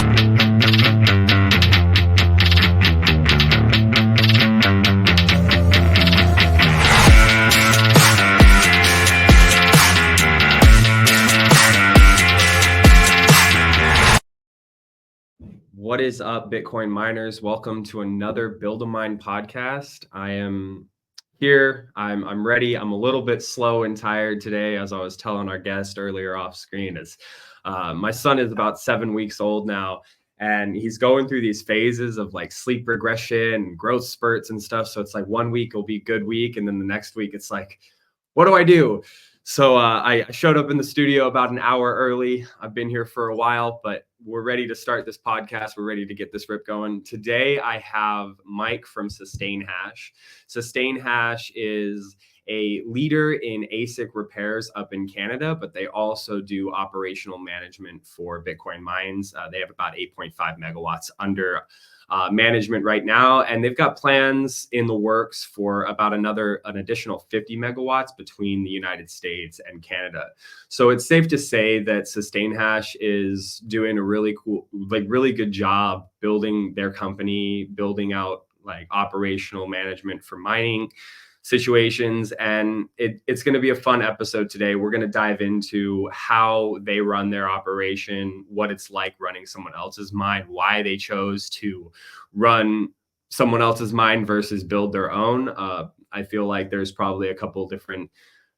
What is up, Bitcoin miners? Welcome to another Build a Mine podcast. I am here. I'm ready. I'm a little bit slow and tired today, as I was telling our guest earlier off screen. My son is about 7 weeks old now, and he's going through these phases of like sleep regression and growth spurts and stuff. So it's like 1 week will be a good week, and then the next week it's like, what do I do? So I showed up in the studio about an hour early. I've been here for a while, but we're ready to start this podcast. We're ready to get this rip going. Today, I have Mike from Sustain Hash. Sustain Hash is a leader in ASIC repairs up in Canada, but they also do operational management for Bitcoin mines. They have about 8.5 megawatts under management right now, and they've got plans in the works for about an additional 50 megawatts between the United States and Canada. So it's safe to say that Sustain Hash is doing a really cool, really good job building their company, building out like operational management for mining situations. And it's going to be a fun episode today. We're going to dive into how they run their operation, what it's like running someone else's mine, why they chose to run someone else's mine versus build their own. I feel like there's probably a couple different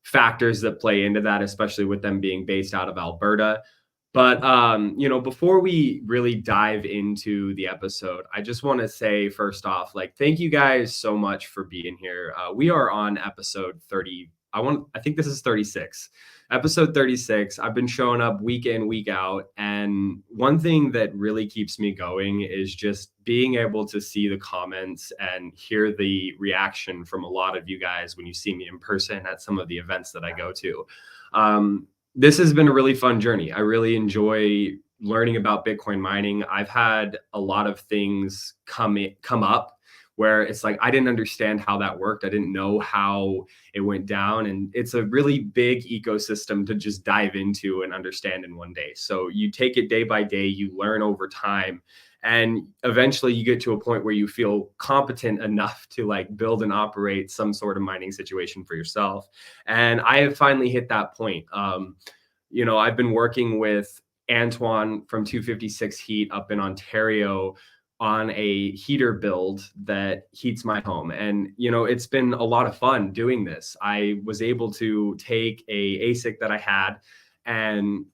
factors that play into that, especially with them being based out of Alberta. But, before we really dive into the episode, I just want to say, first off, thank you guys so much for being here. We are on episode 30. I think this is 36. Episode 36. I've been showing up week in, week out. And one thing that really keeps me going is just being able to see the comments and hear the reaction from a lot of you guys when you see me in person at some of the events that I go to. This has been a really fun journey. I really enjoy learning about Bitcoin mining. I've had a lot of things come up where it's like, I didn't understand how that worked. I didn't know how it went down. And it's a really big ecosystem to just dive into and understand in one day. So you take it day by day, you learn over time, and eventually you get to a point where you feel competent enough to build and operate some sort of mining situation for yourself. And I have finally hit that point. I've been working with Antoine from 256 Heat up in Ontario on a heater build that heats my home. And, it's been a lot of fun doing this. I was able to take a ASIC that I had and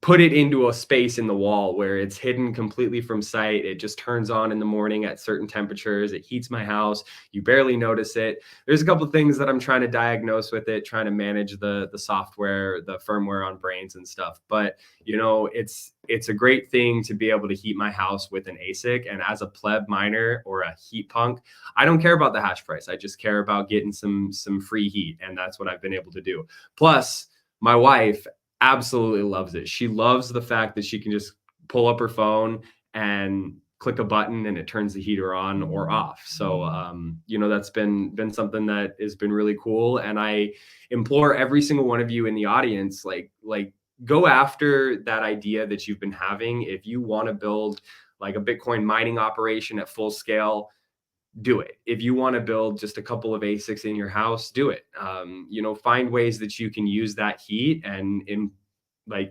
put it into a space in the wall where it's hidden completely from sight. It just turns on in the morning at certain temperatures. It heats my house. You barely notice it. There's a couple of things that I'm trying to diagnose with it, trying to manage the software, the firmware on brains and stuff. But, it's a great thing to be able to heat my house with an ASIC. And as a pleb miner or a heat punk, I don't care about the hash price. I just care about getting some free heat. And that's what I've been able to do. Plus, my wife absolutely loves it. She loves the fact that she can just pull up her phone and click a button and it turns the heater on or off. So, that's been something that has been really cool. And I implore every single one of you in the audience, go after that idea that you've been having. If you want to build a Bitcoin mining operation at full scale, do it. If you want to build just a couple of ASICs in your house, do it. Find ways that you can use that heat and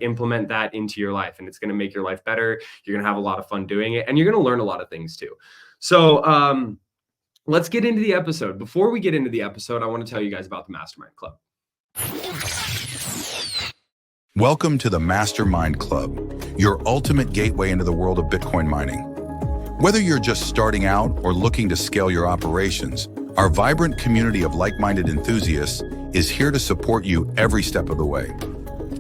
implement that into your life, and it's going to make your life better. You're going to have a lot of fun doing it, and you're going to learn a lot of things too. So let's get into the episode. Before we get into the episode, I want to tell you guys about the Mastermind Club. Welcome to the Mastermind Club, your ultimate gateway into the world of Bitcoin mining. Whether you're just starting out or looking to scale your operations, our vibrant community of like-minded enthusiasts is here to support you every step of the way.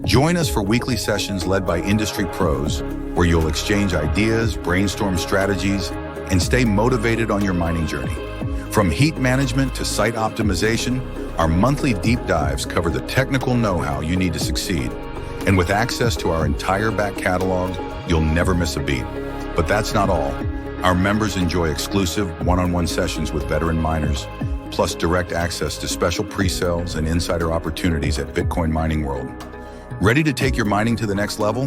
Join us for weekly sessions led by industry pros, where you'll exchange ideas, brainstorm strategies, and stay motivated on your mining journey. From heat management to site optimization, our monthly deep dives cover the technical know-how you need to succeed. And with access to our entire back catalog, you'll never miss a beat. But that's not all. Our members enjoy exclusive one-on-one sessions with veteran miners, plus direct access to special pre-sales and insider opportunities at Bitcoin Mining World. Ready to take your mining to the next level?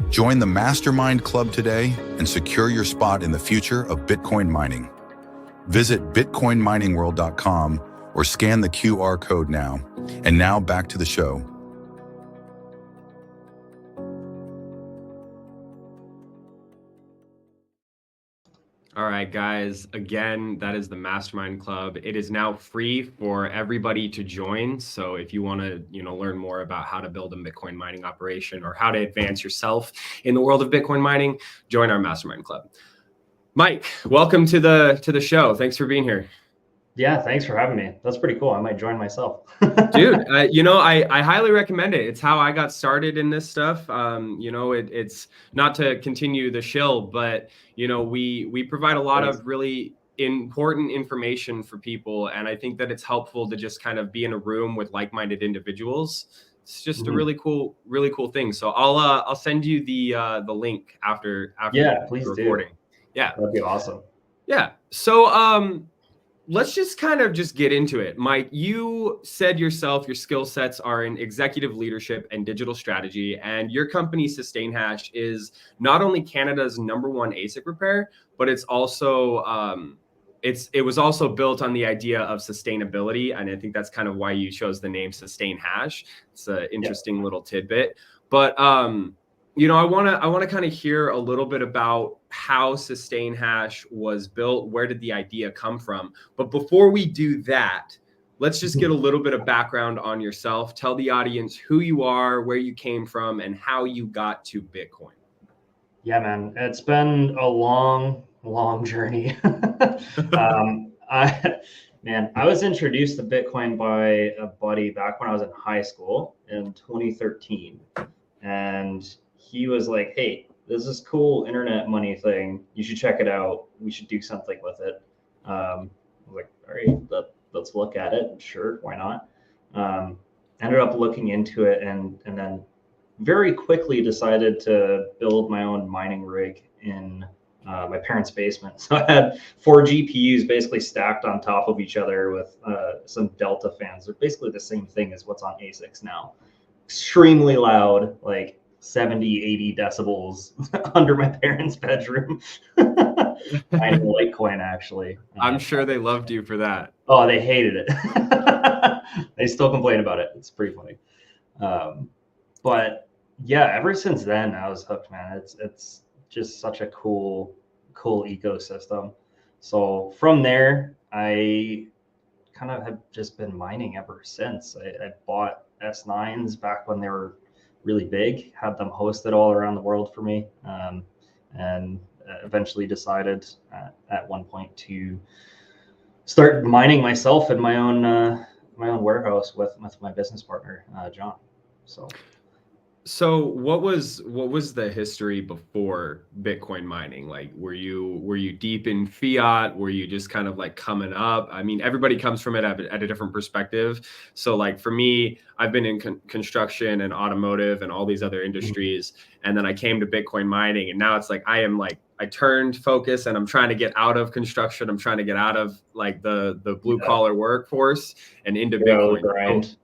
Join the Mastermind Club today and secure your spot in the future of Bitcoin mining. Visit bitcoinminingworld.com or scan the QR code now. And now back to the show. All right, guys, again, that is the Mastermind Club. It is now free for everybody to join. So if you want to, learn more about how to build a Bitcoin mining operation or how to advance yourself in the world of Bitcoin mining, join our Mastermind Club. Mike, welcome to the show. Thanks for being here. Yeah, thanks for having me. That's pretty cool. I might join myself. Dude, I highly recommend it. It's how I got started in this stuff. It's not to continue the shill, but we provide a lot of really important information for people, and I think that it's helpful to just kind of be in a room with like-minded individuals. It's just a really cool thing. So I'll send you the link after please the recording. Yeah, that'd be awesome. Yeah. So let's just kind of just get into it. Mike, you said yourself your skill sets are in executive leadership and digital strategy, and your company SustainHash is not only Canada's #1 ASIC repair, but it's also it was also built on the idea of sustainability, and I think that's kind of why you chose the name SustainHash. It's an interesting little tidbit. But I want to kind of hear a little bit about how SustainHash was built. Where did the idea come from? But before we do that, let's just get a little bit of background on yourself. Tell the audience who you are, where you came from, and how you got to Bitcoin. Yeah, man, it's been a long journey. I was introduced to Bitcoin by a buddy back when I was in high school in 2013, and he was like, "Hey, this is cool internet money thing. You should check it out. We should do something with it." I was like, "All right, let's look at it. Sure, why not?" Ended up looking into it, and then very quickly decided to build my own mining rig in my parents' basement. So I had 4 GPUs basically stacked on top of each other with some Delta fans. They're basically the same thing as what's on ASICs now. Extremely loud, like 70, 80 decibels under my parents' bedroom. Mining Litecoin, actually. I'm sure they loved you for that. Oh, they hated it. They still complain about it. It's pretty funny. But yeah, ever since then, I was hooked, man. It's just such a cool ecosystem. So from there, I kind of have just been mining ever since. I bought S9s back when they were really big, had them hosted all around the world for me, and eventually decided at one point to start mining myself in my own warehouse with my business partner, John. So what was the history before Bitcoin mining? Like, were you deep in fiat? Were you just kind of like coming up? I mean, everybody comes from it at a different perspective. So like for me, I've been in construction and automotive and all these other industries. And then I came to Bitcoin mining, and now it's like, I turned focus and I'm trying to get out of construction. I'm trying to get out of like the blue collar workforce and into Bitcoin. Grind.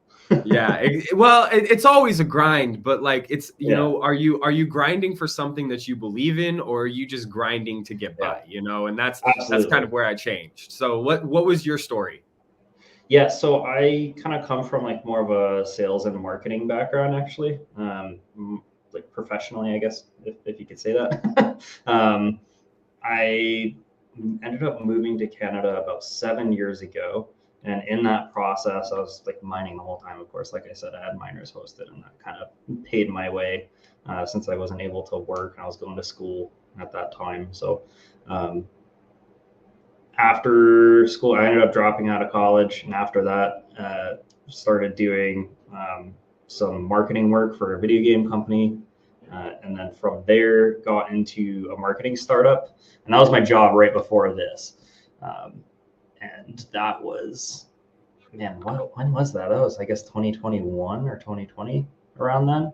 Yeah, it's always a grind, but like it's are you grinding for something that you believe in, or are you just grinding to get by? And that's kind of where I changed. So what was your story? Yeah, so I kind of come from like more of a sales and marketing background, actually, like professionally, I guess, if you could say that. I ended up moving to Canada about 7 years ago. And in that process, I was like mining the whole time. Of course, like I said, I had miners hosted, and that kind of paid my way since I wasn't able to work. I was going to school at that time. So after school, I ended up dropping out of college. And after that, started doing some marketing work for a video game company. And then from there, got into a marketing startup. And that was my job right before this. And that was, man, when was that? That was, I guess, 2021 or 2020, around then.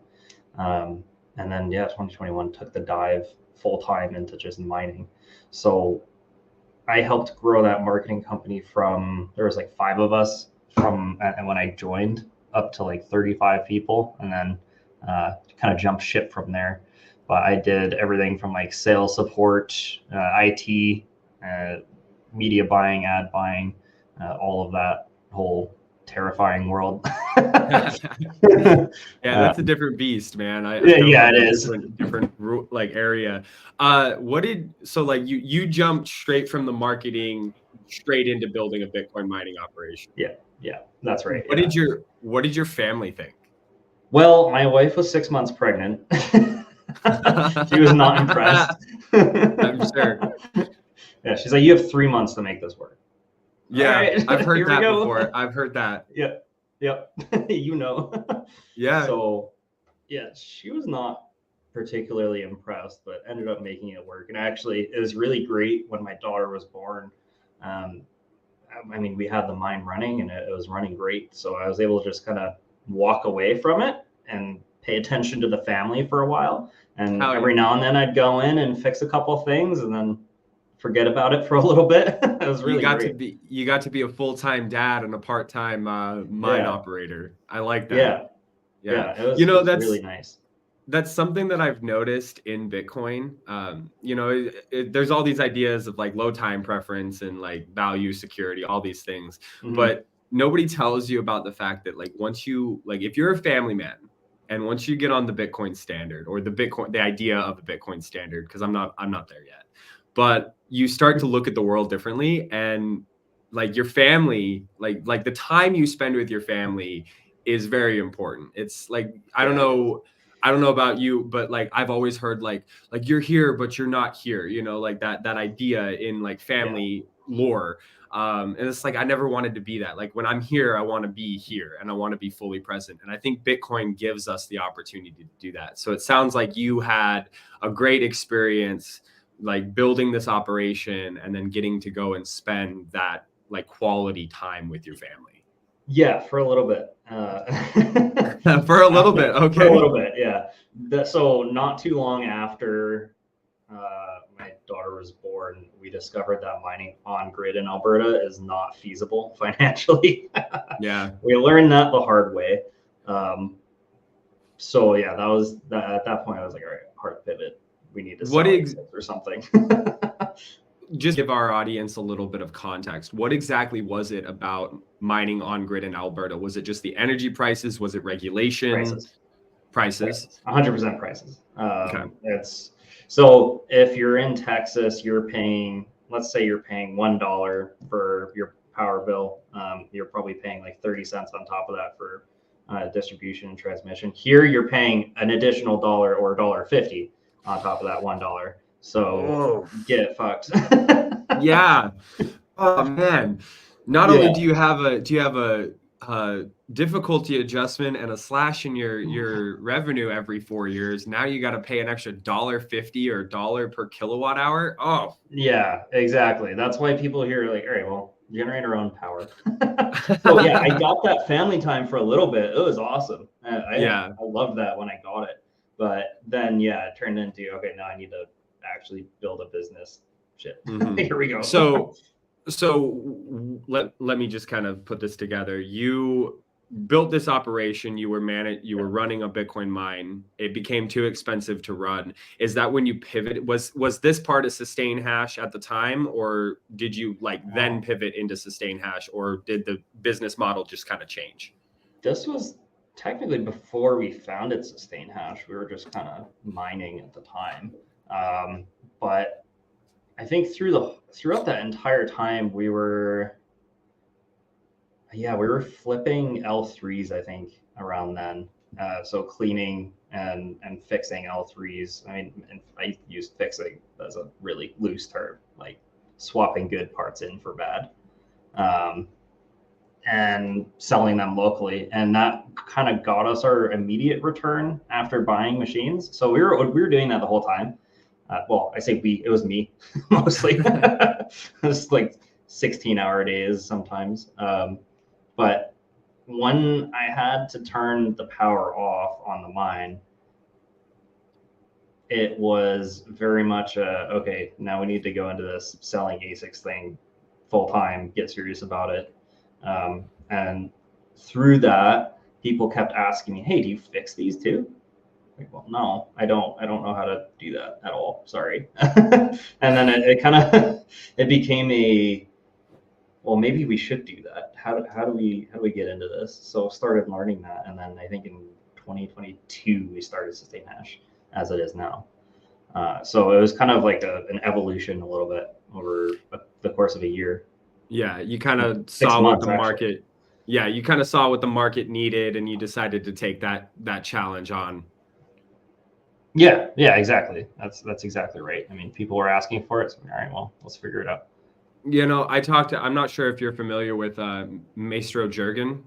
And then, 2021 took the dive full time into just mining. So I helped grow that marketing company from, there was like 5 of us and when I joined, up to like 35 people, and then kind of jumped ship from there. but I did everything from like sales support, IT, media buying, ad buying, all of that whole terrifying world. Yeah, that's a different beast, man. I feel Yeah, like it a is. different like area. So like you jumped straight from the marketing straight into building a Bitcoin mining operation. Yeah, that's right. What Yeah. did your family think? Well, my wife was 6 months pregnant. She was not impressed. I'm sure. Yeah, she's like, you have 3 months to make this work. Yeah, all right, I've heard here we that go. before. I've heard that. Yep. You know. Yeah. So, yeah, she was not particularly impressed, but ended up making it work. And actually, it was really great when my daughter was born. I mean, we had the mine running, and it was running great. So I was able to just kind of walk away from it and pay attention to the family for a while. And every now and then I'd go in and fix a couple of things, and then forget about it for a little bit. It was really great. You got to be a full-time dad and a part-time mine operator. I like that. Yeah. It was, that's really nice. That's something that I've noticed in Bitcoin. There's all these ideas of like low time preference and like value security, all these things, but nobody tells you about the fact that like if you're a family man and once you get on the Bitcoin standard or the idea of the Bitcoin standard, because I'm not there yet, but you start to look at the world differently, and like your family, like the time you spend with your family is very important. It's like, I don't know about you, but like I've always heard like you're here but you're not here, like that idea in like family lore. And it's like I never wanted to be that. Like when I'm here, I want to be here and I want to be fully present. And I think Bitcoin gives us the opportunity to do that. So it sounds like you had a great experience like building this operation and then getting to go and spend that like quality time with your family. Yeah, for a little bit. For a little bit, okay. For a little bit, yeah. So not too long after my daughter was born, we discovered that mining on grid in Alberta is not feasible financially. Yeah. We learned that the hard way. So yeah, that was at that point I was like, all right, hard pivot. We need to sell or something. Just give our audience a little bit of context. What exactly was it about mining on grid in Alberta? Was it just the energy prices? Was it regulation? Prices. 100% prices. Okay. It's so if you're in Texas, you're paying, let's say you're paying $1 for your power bill. You're probably paying like 30 cents on top of that for distribution and transmission. Here you're paying an additional $1 or $1.50 on top of that $1. So get fucked. Yeah. Oh man. Not only do you have a difficulty adjustment and a slash in your revenue every 4 years, now you got to pay an extra $1.50 or $1 per kilowatt hour. Oh yeah, exactly. That's why people here are like, all right, well, generate our own power. So yeah, I got that family time for a little bit. It was awesome. I loved that when I got it. But then it turned into, okay, now I need to actually build a business. Shit. Here we go. So let me just kind of put this together. You built this operation, you were running a Bitcoin mine. It became too expensive to run. Is that when you pivoted? Was this part of Sustain Hash at the time, or did you then pivot into Sustain Hash, or did the business model just kind of change? This was technically before we founded Sustain Hash. We were just kind of mining at the time. But I think throughout that entire time we were flipping L3s, I think, around then. So cleaning and fixing L3s. I mean, and I used fixing as a really loose term, like swapping good parts in for bad, and selling them locally. And that kind of got us our immediate return after buying machines. So we were doing that the whole time. Well, I say it was me mostly. It's like 16-hour days sometimes. But when I had to turn the power off on the mine, it was very much okay, now we need to go into this selling ASICs thing full time, get serious about it. And through that, people kept asking me, hey, do you fix these too? Like, well, no, I don't know how to do that at all. Sorry. And then it kind of it became a, well, maybe we should do that. How do we get into this? So started learning that, and then I think in 2022 we started Sustain Hash as it is now. So it was kind of like an evolution a little bit over the course of a year. Yeah, you kind of 6 saw what months, the actually. market. Yeah, you kind of saw what the market needed, and you decided to take that challenge on. Yeah, exactly. That's exactly right. I mean, people were asking for it, so all right, well, let's figure it out. You know, I'm not sure if you're familiar with Maestro Jurgen.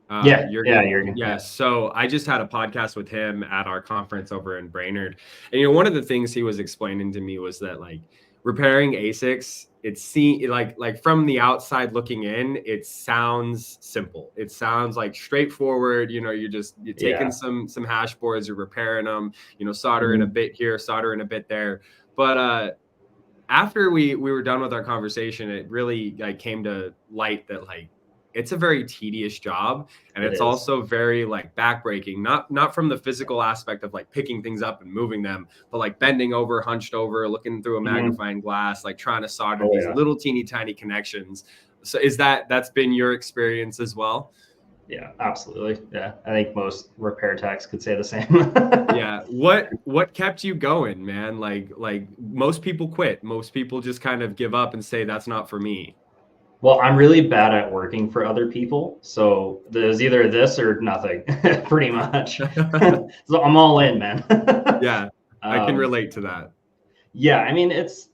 Jurgen. Yeah, so I just had a podcast with him at our conference over in Brainerd. And you know, one of the things he was explaining to me was that like repairing ASICs, like from the outside looking in, it sounds simple. It sounds like straightforward. You know, you're taking some hash boards, you're repairing them, you know, soldering a bit here, soldering a bit there. But after we were done with our conversation, it really like came to light that like it's a very tedious job, and it's also very like backbreaking, not from the physical aspect of like picking things up and moving them, but like bending over, hunched over, looking through a magnifying glass, like trying to solder these little teeny tiny connections. So that's been your experience as well? Yeah, absolutely. Yeah, I think most repair techs could say the same. Yeah. What kept you going, man? Like most people quit. Most people just kind of give up and say that's not for me. Well, I'm really bad at working for other people, so there's either this or nothing, pretty much. So I'm all in, man. Yeah, I can relate to that. Yeah, I mean, it's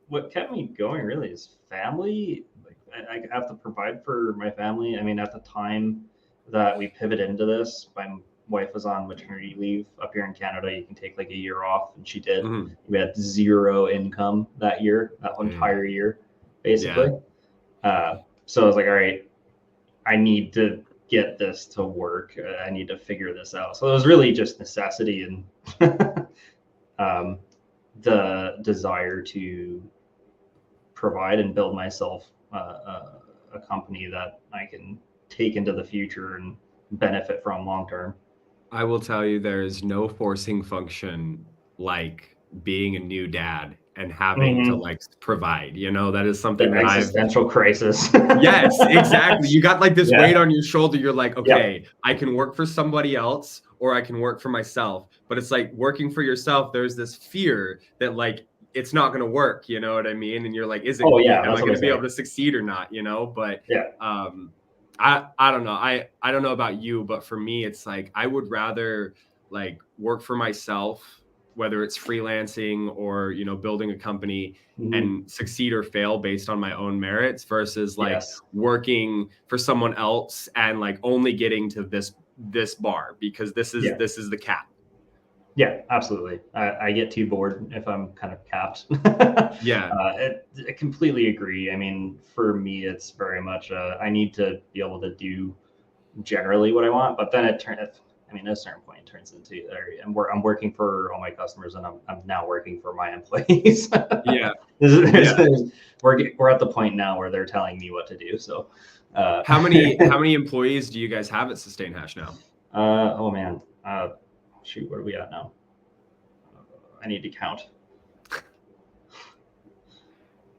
what kept me going really is family. Like I have to provide for my family. I mean, at the time that we pivoted into this, my wife was on maternity leave up here in Canada. You can take like a year off, and she did. Mm-hmm. We had zero income that year, that entire year, basically. So I was like, all right, I need to get this to work. I need to figure this out. So it was really just necessity and the desire to provide and build myself a company that I can take into the future and benefit from long term. I will tell you, there is no forcing function like being a new dad and having to like provide. You know, that is something that existential crisis. Yes, exactly. You got like this weight on your shoulder. You're like, okay, I can work for somebody else or I can work for myself. But it's like working for yourself, there's this fear that like it's not going to work. You know what I mean? And you're like, am I going to be able to succeed or not? You know, but I don't know. I don't know about you, but for me, it's like I would rather like work for myself, whether it's freelancing or, you know, building a company and succeed or fail based on my own merits versus like working for someone else and like only getting to this bar because this is the cap. Yeah, absolutely. I get too bored if I'm kind of capped. I completely agree. I mean, for me, it's very much I need to be able to do generally what I want, but then at a certain point, it turns into I'm working for all my customers, and I'm now working for my employees. We're at the point now where they're telling me what to do. So, how many employees do you guys have at Sustain Hash now? Oh man. Shoot, where are we at now? I need to count.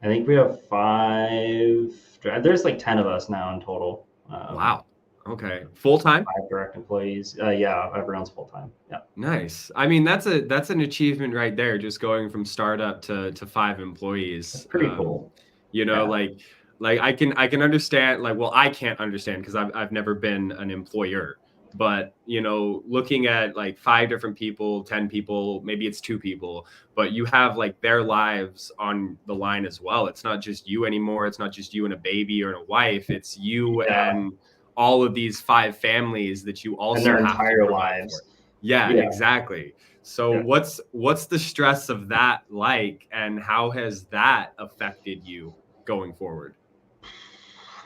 I think we have 5. There's like 10 of us now in total. Wow. Okay. Full time? 5 direct employees. Yeah, everyone's full time. Yeah. Nice. I mean, that's an achievement right there. Just going from startup to 5 employees. That's pretty cool. You know, like I can understand. Like, well, I can't understand because I've never been an employer. But, you know, looking at like 5 different people, 10 people, maybe it's 2 people, but you have like their lives on the line as well. It's not just you anymore. It's not just you and a baby or a wife. It's you and all of these 5 families that you also and their have entire to lives. For. Yeah, exactly. So what's the stress of that like, and how has that affected you going forward?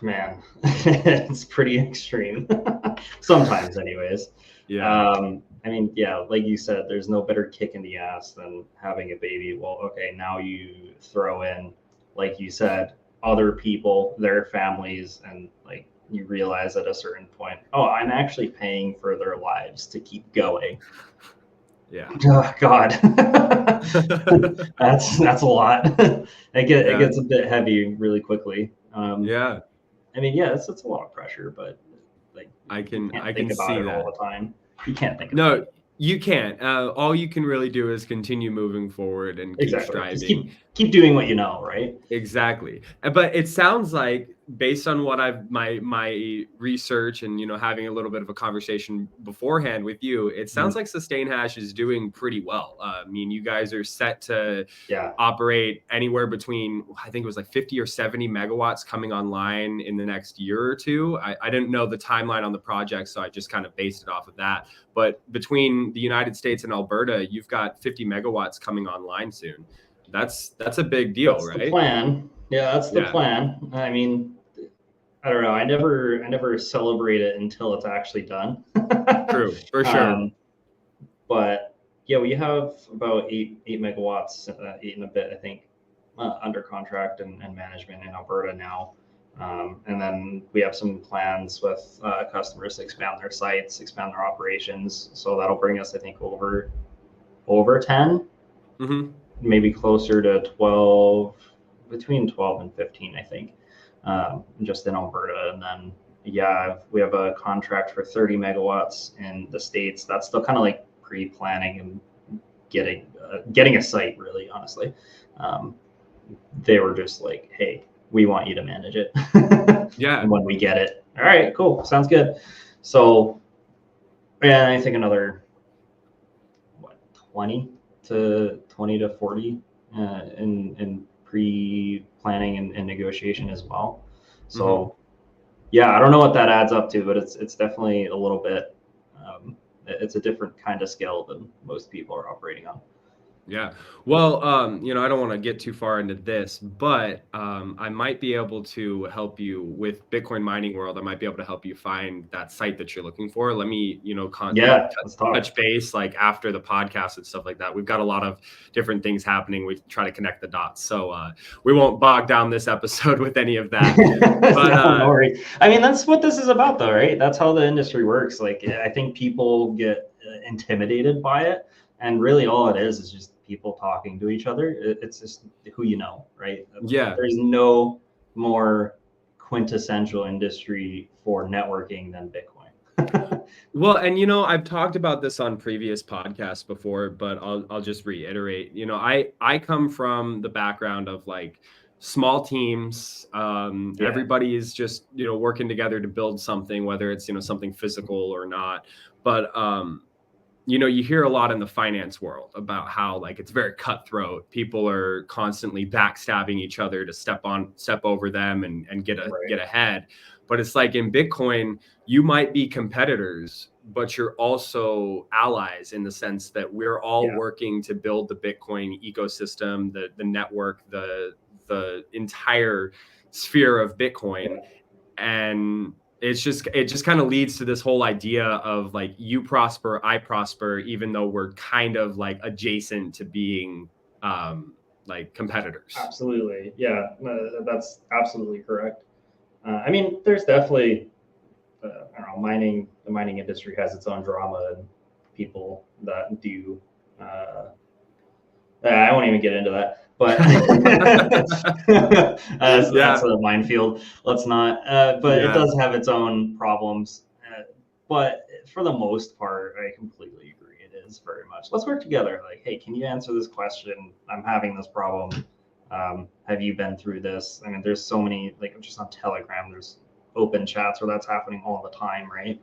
Man, it's pretty extreme. Sometimes anyways. I mean, like you said, there's no better kick in the ass than having a baby. Well, okay, now you throw in, like you said, other people, their families, and like you realize at a certain point, oh, I'm actually paying for their lives to keep going. Yeah. Oh, God. That's a lot. It gets a bit heavy really quickly. Yeah. I mean, yeah, it's a lot of pressure, but like I you can can't think about see it all that. the time. You can't think about No, it. you can't. All you can really do is continue moving forward and keep Exactly. Just striving. keep doing what you know, right? Exactly. But it sounds like, based on what I've my research and having a little bit of a conversation beforehand with you, it sounds like Sustain Hash is doing pretty well. I mean, you guys are set to Yeah. operate anywhere between, I think it was like 50 or 70 megawatts coming online in the next year or two. I didn't know the timeline on the project, so I just kind of based it off of that. But between the United States and Alberta, you've got 50 megawatts coming online soon. That's a big deal, That's the right? plan. Yeah, that's the Yeah, plan. I mean, I don't know. I never celebrate it until it's actually done. true, for sure. um, but yeah, we have about eight megawatts, 8 and a bit, I think, under contract and management in Alberta now. And then we have some plans with customers to expand their sites, expand their operations. So that'll bring us, I think, over 10, Hmm. maybe closer to 12, between 12 and 15, I think, just in Alberta. And then, yeah, we have a contract for 30 megawatts in the States. That's still kind of like pre-planning and getting a site, really, honestly. They were just like, hey, we want you to manage it. Yeah. And when we get it, all right, cool, sounds good. So, yeah, I think another, 20 to 40 in pre-planning and negotiation as well. Hmm. So, yeah, I don't know what that adds up to, but it's definitely a little bit. It's a different kind of scale than most people are operating on. Yeah. Well, I don't want to get too far into this, but I might be able to help you with Bitcoin mining world. I might be able to help you find that site that you're looking for. Let me, Yeah, let's talk. touch base like after the podcast and stuff like that. We've got a lot of different things happening. We try to connect the dots. So we won't bog down this episode with any of that. But No worries. I mean, that's what this is about, though, right? That's how the industry works. Like, I think people get intimidated by it, and really all it is just people talking to each other. It's just who you know, right? yeah. There's no more quintessential industry for networking than Bitcoin. Well, and I've talked about this on previous podcasts before, but I'll just reiterate. I come from the background of like small teams. Yeah. Everybody is just working together to build something, whether it's something physical or not. But you hear a lot in the finance world about how like it's very cutthroat. People are constantly backstabbing each other to step over them and get ahead. But it's like in Bitcoin, you might be competitors, but you're also allies in the sense that we're all working to build the Bitcoin ecosystem, the network, the entire sphere of Bitcoin. And it just kind of leads to this whole idea of like you prosper, I prosper, even though we're kind of like adjacent to being like competitors. Absolutely. Yeah, that's absolutely correct. I mean, there's definitely, I don't know, the mining industry has its own drama and people that do. I won't even get into that, but that's a minefield. Let's not. But it does have its own problems. But for the most part, I completely agree. It is very much. Let's work together. Like, hey, can you answer this question? I'm having this problem. Have you been through this? I mean, there's so many, like just on Telegram, there's open chats where that's happening all the time, right?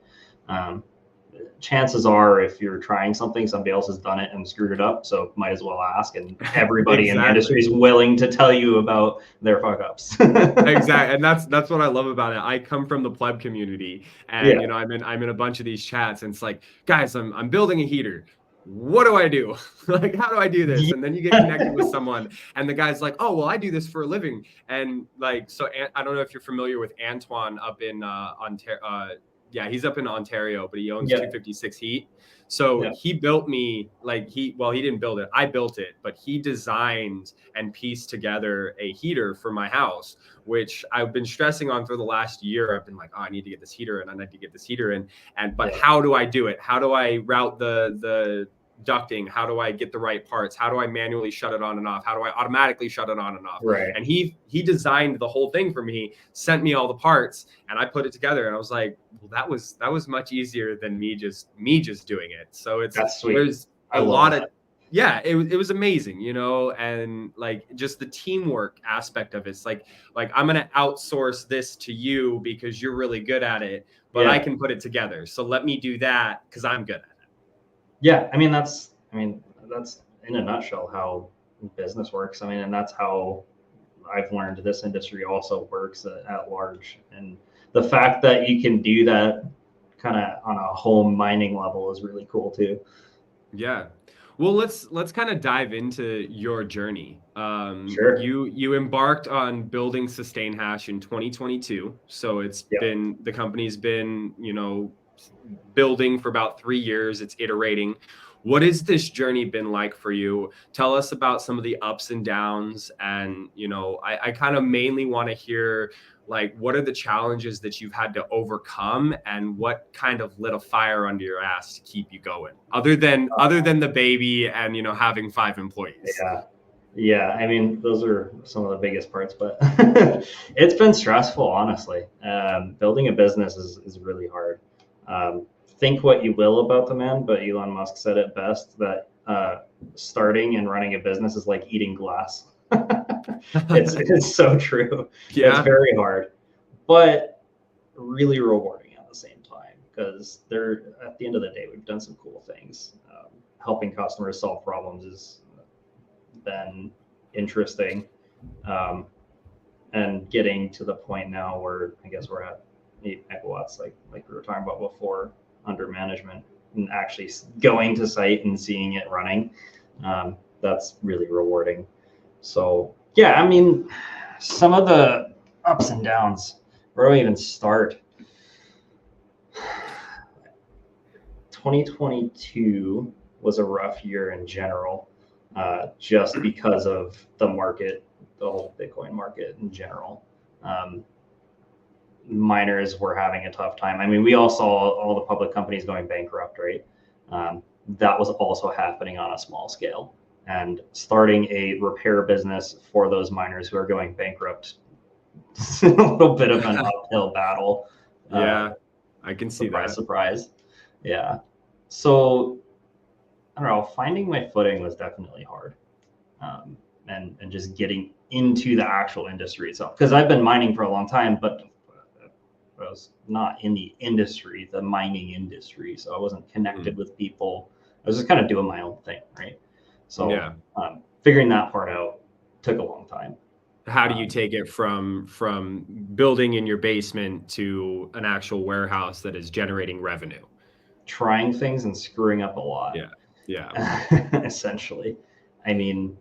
Chances are if you're trying something, somebody else has done it and screwed it up. So might as well ask. And everybody in the industry is willing to tell you about their fuck ups. Exactly. And that's what I love about it. I come from the pleb community and I'm in a bunch of these chats and it's like, guys, I'm building a heater. What do I do? Like, how do I do this? And then you get connected with someone and the guy's like, oh, well, I do this for a living. And like, so I don't know if you're familiar with Antoine up in Ontario. Yeah, he's up in Ontario, but he owns 256 Heat. So he built me he didn't build it. I built it, but he designed and pieced together a heater for my house, which I've been stressing on for the last year. I've been like, oh, I need to get this heater in. I need to get this heater in. But how do I do it? How do I route the ducting? How do I get the right parts? How do I manually shut it on and off? How do I automatically shut it on and off? Right. And he designed the whole thing for me, sent me all the parts, and I put it together. And I was like, well, that was much easier than me just doing it. So That's sweet. there's I a love lot that. of, yeah, it was amazing, you know, and like just the teamwork aspect of it. It's like I'm going to outsource this to you because you're really good at it, but I can put it together. So let me do that because I'm good at it. Yeah. I mean, that's in a nutshell how business works. I mean, and that's how I've learned this industry also works at large. And the fact that you can do that kind of on a home mining level is really cool too. Yeah. Well, let's kind of dive into your journey. Sure. You embarked on building Sustain Hash in 2022. So it's been, the company's been, you know, building for about 3 years. It's iterating. What has this journey been like for you? Tell us about some of the ups and downs. And, you know, I kind of mainly want to hear, like, what are the challenges that you've had to overcome and what kind of lit a fire under your ass to keep you going, other than the baby and, you know, having 5 employees? Yeah. I mean, those are some of the biggest parts, but it's been stressful, honestly. Building a business is really hard. Think what you will about the man, but Elon Musk said it best that starting and running a business is like eating glass. It's so true. Yeah. It's very hard, but really rewarding at the same time, because at the end of the day, we've done some cool things. Helping customers solve problems has been interesting, and getting to the point now where I guess we're at 8 megawatts, like we were talking about before, under management, and actually going to site and seeing it running. That's really rewarding. So yeah, I mean, some of the ups and downs, where do I even start? 2022 was a rough year in general, just because of the market, the whole Bitcoin market in general. Miners were having a tough time. I mean, we all saw all the public companies going bankrupt, right? That was also happening on a small scale. And starting a repair business for those miners who are going bankrupt, a little bit of an uphill battle. Yeah, I can see that. Surprise. Yeah. So, I don't know, finding my footing was definitely hard. And just getting into the actual industry itself. Because I've been mining for a long time, but I was not in the industry, the mining industry. So I wasn't connected with people. I was just kind of doing my own thing, right? So figuring that part out took a long time. How do you take it from building in your basement to an actual warehouse that is generating revenue? Trying things and screwing up a lot. Yeah. Essentially. I mean,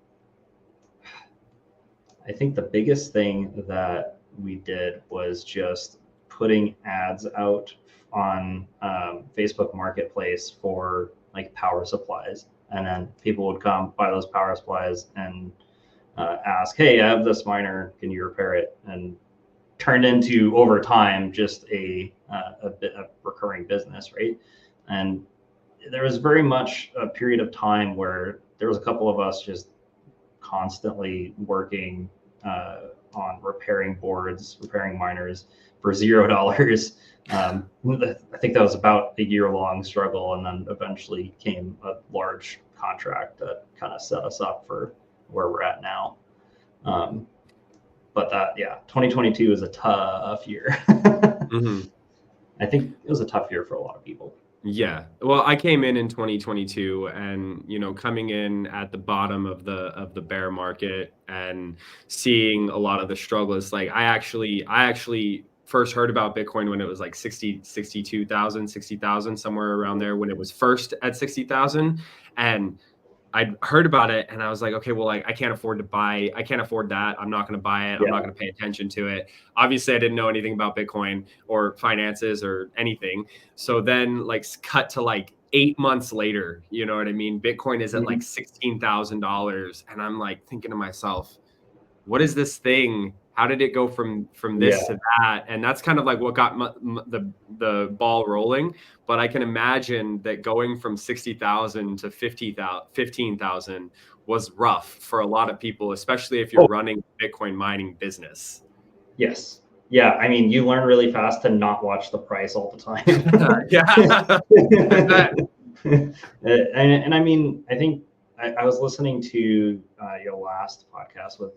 I think the biggest thing that we did was just putting ads out on Facebook Marketplace for like power supplies, and then people would come buy those power supplies and ask, "Hey, I have this miner, can you repair it?" And turned into, over time, just a recurring business, right? And there was very much a period of time where there was a couple of us just constantly working on repairing boards, repairing miners for $0. I think that was about a year-long struggle, and then eventually came a large contract that kind of set us up for where we're at now. But 2022 was a tough year. I think it was a tough year for a lot of people. Yeah. Well, I came in 2022, and, you know, coming in at the bottom of the bear market and seeing a lot of the struggles. Like I actually first heard about Bitcoin when it was like 62,000, 60,000, somewhere around there, when it was first at 60,000. And I'd heard about it and I was like, okay, well, like I can't afford that. I'm not going to buy it. I'm not going to pay attention to it. Obviously, I didn't know anything about Bitcoin or finances or anything. So then like cut to like 8 months later, you know what I mean? Bitcoin is at like $16,000. And I'm like thinking to myself, what is this thing How did it go from this to that? And that's kind of like what got the ball rolling. But I can imagine that going from 60,000 to 15,000 was rough for a lot of people, especially if you're running a Bitcoin mining business. Yes. Yeah. I mean, you learn really fast to not watch the price all the time. And I mean, I think I was listening to your last podcast with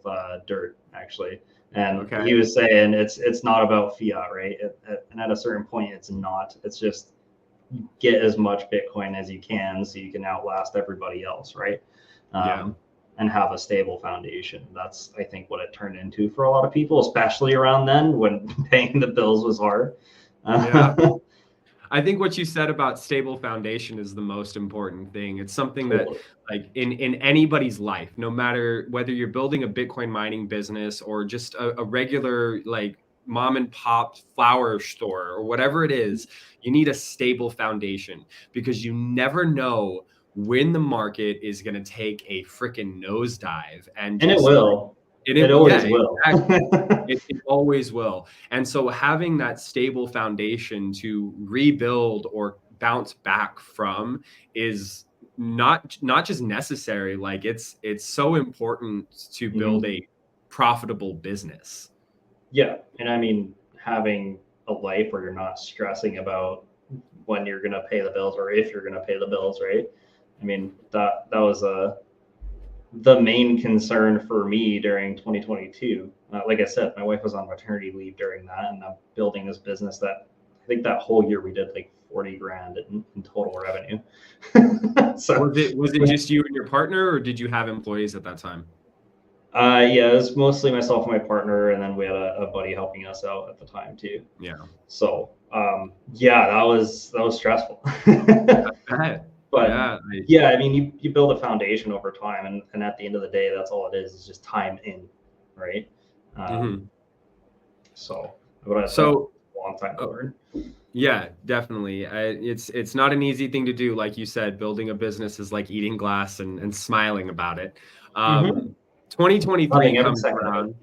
Dirt, actually, and he was saying it's not about fiat, right? And at a certain point, it's not. It's just get as much Bitcoin as you can so you can outlast everybody else, right? And have a stable foundation. That's, I think, what it turned into for a lot of people, especially around then when paying the bills was hard. I think what you said about stable foundation is the most important thing. It's something that, like, in anybody's life, no matter whether you're building a Bitcoin mining business or just a regular, like, mom and pop flower store or whatever it is, you need a stable foundation, because you never know when the market is going to take a freaking nosedive. And it will. It always will. Exactly. It always will. And so having that stable foundation to rebuild or bounce back from is not just necessary. Like, it's so important to build a profitable business. Yeah. And I mean, having a life where you're not stressing about when you're going to pay the bills or if you're going to pay the bills, right? I mean, that was the main concern for me during 2022. Like I said, my wife was on maternity leave during that, and I'm building this business that I think that whole year we did like 40 grand in total revenue. So was it just you and your partner, or did you have employees at that time? Yeah, it was mostly myself and my partner, and then we had a buddy helping us out at the time too. Yeah. So yeah, that was stressful. But yeah, I mean, you build a foundation over time, and at the end of the day, that's all it is just time in, right? So a long time to learn. Yeah, definitely. It's not an easy thing to do. Like you said, building a business is like eating glass and smiling about it. 2023 comes around,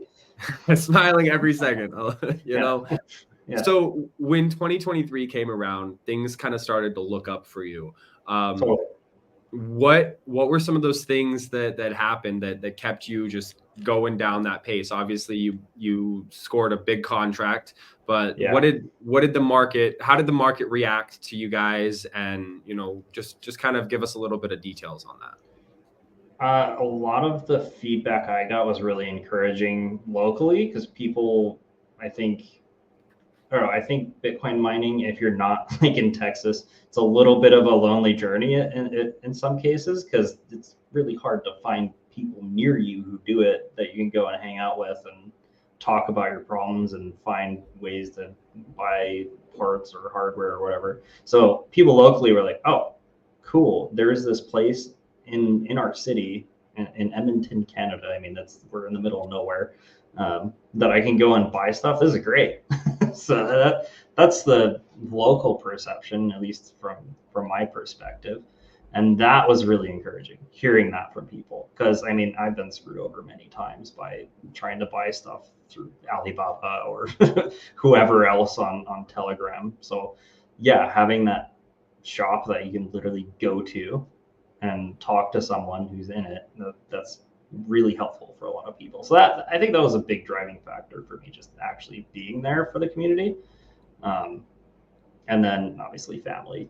smiling every second, you know? Yeah. So when 2023 came around, things kind of started to look up for you. What were some of those things that happened that kept you just going down that pace? Obviously, you scored a big contract, but what did the market? How did the market react to you guys? And just kind of give us a little bit of details on that. A lot of the feedback I got was really encouraging locally, because people, I think Bitcoin mining, if you're not like in Texas, it's a little bit of a lonely journey in some cases, because it's really hard to find people near you who do it that you can go and hang out with and talk about your problems and find ways to buy parts or hardware or whatever. So people locally were like, oh, cool, there's this place in our city in Edmonton, Canada. I mean, we're in the middle of nowhere. That I can go and buy stuff. This is great. So that's the local perception, at least from my perspective. And that was really encouraging, hearing that from people. Because, I mean, I've been screwed over many times by trying to buy stuff through Alibaba or whoever else on Telegram. So, yeah, having that shop that you can literally go to and talk to someone who's in it, that's really helpful for a lot of people. So I think that was a big driving factor for me, just actually being there for the community. And then obviously family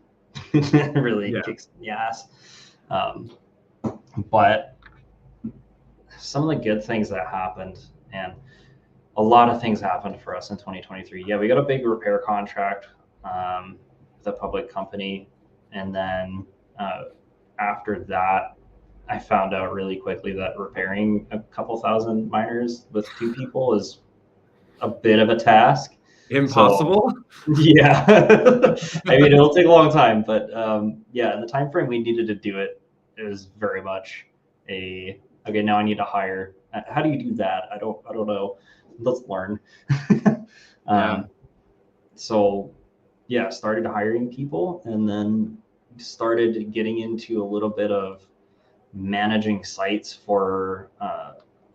really kicks in the ass. But some of the good things that happened, and a lot of things happened for us in 2023. Yeah, we got a big repair contract with a public company. And then after that, I found out really quickly that repairing a couple thousand miners with 2 people is a bit of a task. Impossible? So, yeah. I mean, it'll take a long time, but yeah, in the time frame we needed to do it, it was very much okay, now I need to hire. How do you do that? I don't know. Let's learn. So yeah, started hiring people, and then started getting into a little bit of managing sites for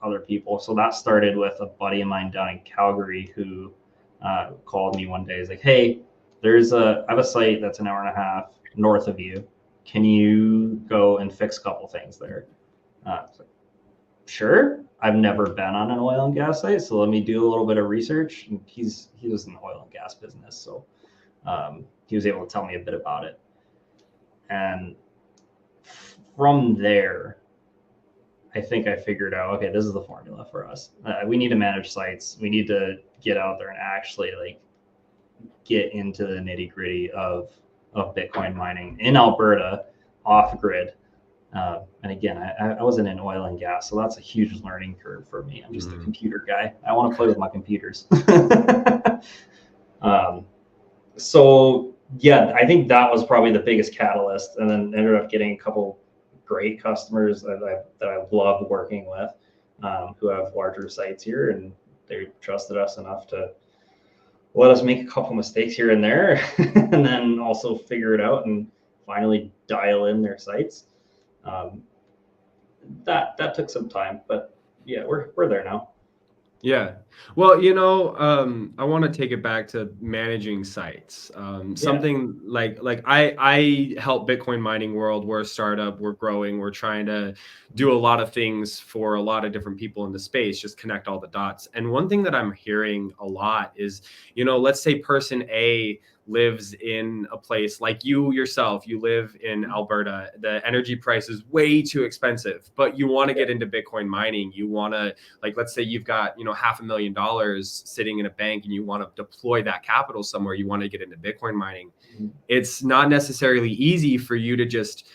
other people. So that started with a buddy of mine down in Calgary who called me one day. He's like, hey, I have a site that's an hour and a half north of you. Can you go and fix a couple things there? So, sure. I've never been on an oil and gas site, so let me do a little bit of research. And he was in the oil and gas business, so he was able to tell me a bit about it. And from there, I think I figured out, okay, this is the formula for us. We need to manage sites. We need to get out there and actually like get into the nitty gritty of Bitcoin mining in Alberta, off grid. And again, I wasn't in oil and gas, so that's a huge learning curve for me. I'm just a computer guy. I want to play with my computers. So yeah, I think that was probably the biggest catalyst, and then ended up getting a couple great customers that I love working with, who have larger sites here, and they trusted us enough to let us make a couple mistakes here and there, and then also figure it out and finally dial in their sites. That took some time, but yeah, we're there now. Yeah. Well, I want to take it back to managing sites. Something like I help Bitcoin mining world. We're a startup. We're growing. We're trying to do a lot of things for a lot of different people in the space, just connect all the dots. And one thing that I'm hearing a lot is, let's say person A lives in a place like you yourself, you live in Alberta, the energy price is way too expensive, but you want to get into Bitcoin mining. You want to, let's say you've got, $500,000 sitting in a bank and you want to deploy that capital somewhere, you want to get into Bitcoin mining. Mm-hmm. It's not necessarily easy for you to just,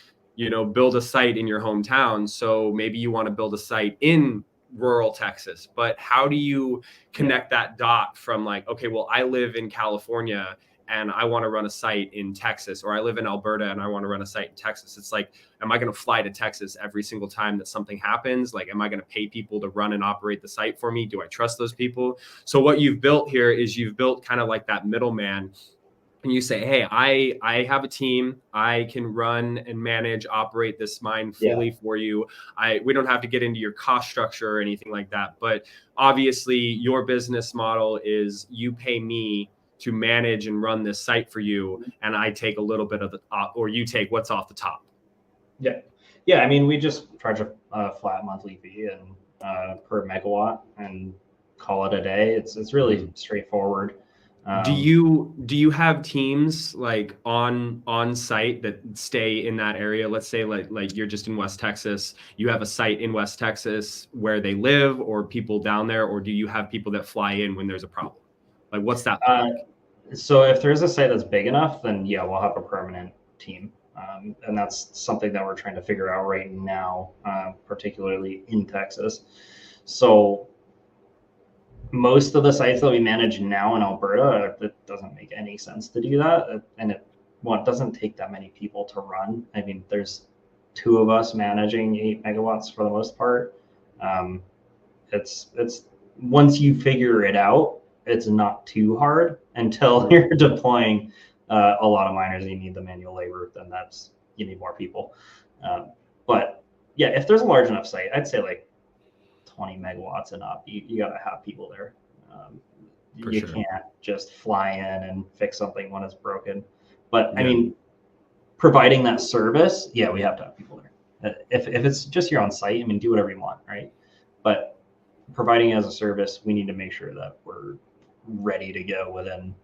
build a site in your hometown. So maybe you want to build a site in rural Texas, but how do you connect that dot from okay, well, I live in California and I want to run a site in Texas, or I live in Alberta and I want to run a site in Texas. It's am I going to fly to Texas every single time that something happens? Am I going to pay people to run and operate the site for me? Do I trust those people? So what you've built here is you've built kind of like that middleman, and you say, hey, I have a team. I can run and manage, operate this mine fully for you. We don't have to get into your cost structure or anything like that. But obviously your business model is you pay me to manage and run this site for you, and I take a little bit of the or you take what's off the top. Yeah. I mean, we just charge a flat monthly fee and per megawatt and call it a day. It's really straightforward. Do you have teams on site that stay in that area? Let's say like you're just in West Texas, you have a site in West Texas where they live, or people down there, or do you have people that fly in when there's a problem? What's that like? So if there's a site that's big enough, then yeah, we'll have a permanent team. And that's something that we're trying to figure out right now, particularly in Texas. So most of the sites that we manage now in Alberta, it doesn't make any sense to do that. And it doesn't take that many people to run. I mean, there's 2 of us managing 8 megawatts for the most part. It's once you figure it out, it's not too hard until you're deploying a lot of miners and you need the manual labor, then you need more people. But yeah, if there's a large enough site, I'd say 20 megawatts and up, you got to have people there. You can't just fly in and fix something when it's broken. But I mean, providing that service, yeah, we have to have people there. If it's just you're on site, I mean, do whatever you want, right? But providing as a service, we need to make sure that we're ready to go within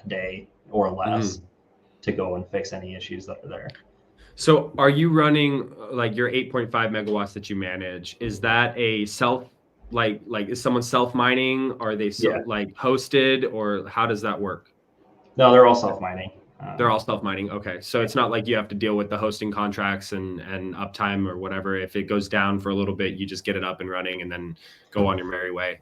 a day or less to go and fix any issues that are there. So are you running your 8.5 megawatts that you manage? Is that a self, is someone self-mining? Are they hosted, or how does that work? No, they're all self-mining. They're all self-mining. Okay. So it's not like you have to deal with the hosting contracts and uptime or whatever. If it goes down for a little bit, you just get it up and running and then go on your merry way.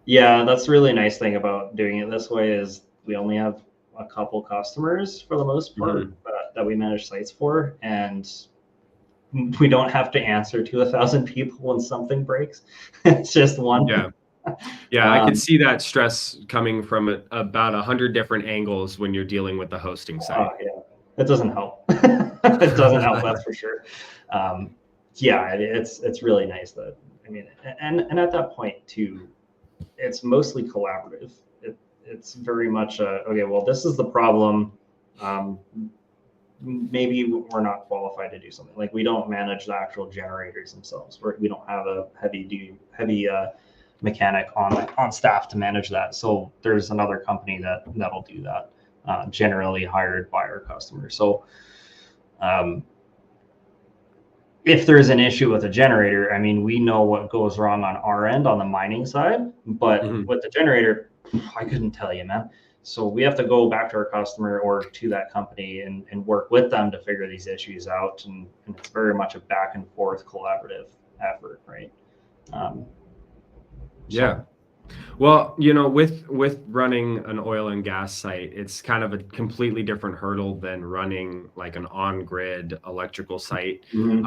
Yeah, that's the really nice thing about doing it this way is we only have a couple customers for the most part that we manage sites for, and we don't have to answer to 1,000 people when something breaks. It's just one. Yeah, I can see that stress coming from about 100 different angles when you're dealing with the hosting site. Yeah, it doesn't help. It doesn't help, that's for sure. Yeah, it's really nice that I mean, and at that point too, it's mostly collaborative. It's very much okay. Well, this is the problem. Maybe we're not qualified to do something. Like, we don't manage the actual generators themselves. We don't have a heavy mechanic on staff to manage that. So there's another company that'll do that, generally hired by our customers. So if there's an issue with a generator, I mean, we know what goes wrong on our end on the mining side, but with the generator, I couldn't tell you, man. So we have to go back to our customer or to that company and work with them to figure these issues out. And it's very much a back and forth collaborative effort, right? Yeah. Well, with running an oil and gas site, it's kind of a completely different hurdle than running like an on-grid electrical site. You're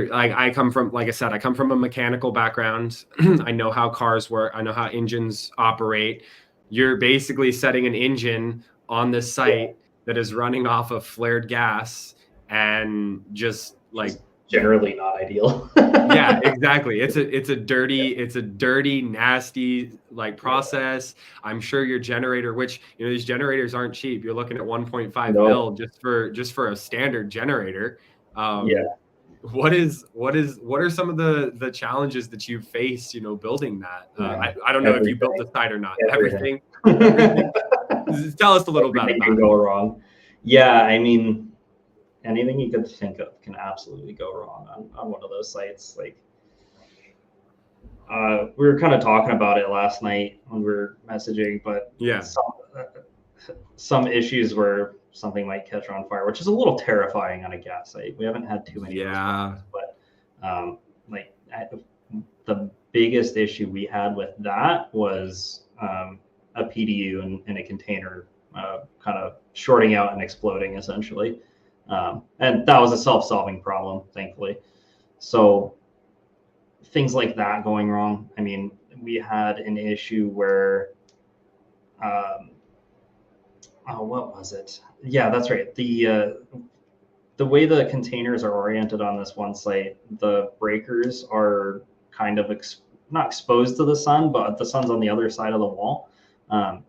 like, I come from a mechanical background. I know how cars work. I know how engines operate. You're basically setting an engine on this site that is running off of flared gas, and just like, generally not ideal. Yeah, exactly. It's a dirty, nasty like process. I'm sure your generator, which these generators aren't cheap. You're looking at 1.5 mil just for a standard generator. What are some of the challenges that you face, building that? I don't know if you built the site or not. Everything. Tell us a little about it. Can go wrong. Yeah, I mean, anything you could think of can absolutely go wrong on one of those sites. Like, we were kind of talking about it last night when we were messaging, but some issues where something might catch on fire, which is a little terrifying on a gas site. We haven't had too many. But the biggest issue we had with that was a PDU in a container kind of shorting out and exploding, essentially. And that was a self-solving problem, thankfully. So things like that going wrong. I mean, we had an issue where, what was it? Yeah, that's right. The way the containers are oriented on this one site, the breakers are kind of not exposed to the sun, but the sun's on the other side of the wall.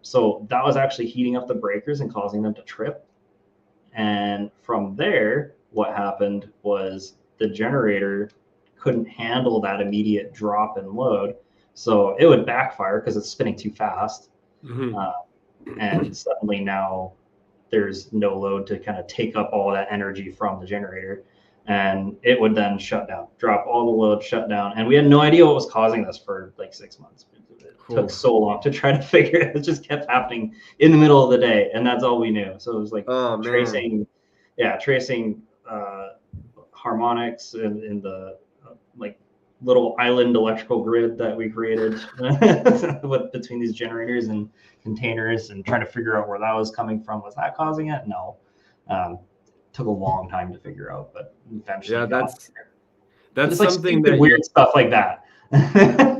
So that was actually heating up the breakers and causing them to trip. And from there, what happened was the generator couldn't handle that immediate drop in load. So it would backfire because it's spinning too fast. And suddenly now there's no load to kind of take up all that energy from the generator. And it would then shut down, drop all the load, shut down. And we had no idea what was causing this for like 6 months. It took so long to try to figure it. It just kept happening in the middle of the day. And that's all we knew. So it was like tracing harmonics in the like little island electrical grid that we created between these generators and containers, and trying to figure out where that was coming from. Was that causing it? No. Took a long time to figure out, but eventually. Yeah, that's something that weird stuff like that.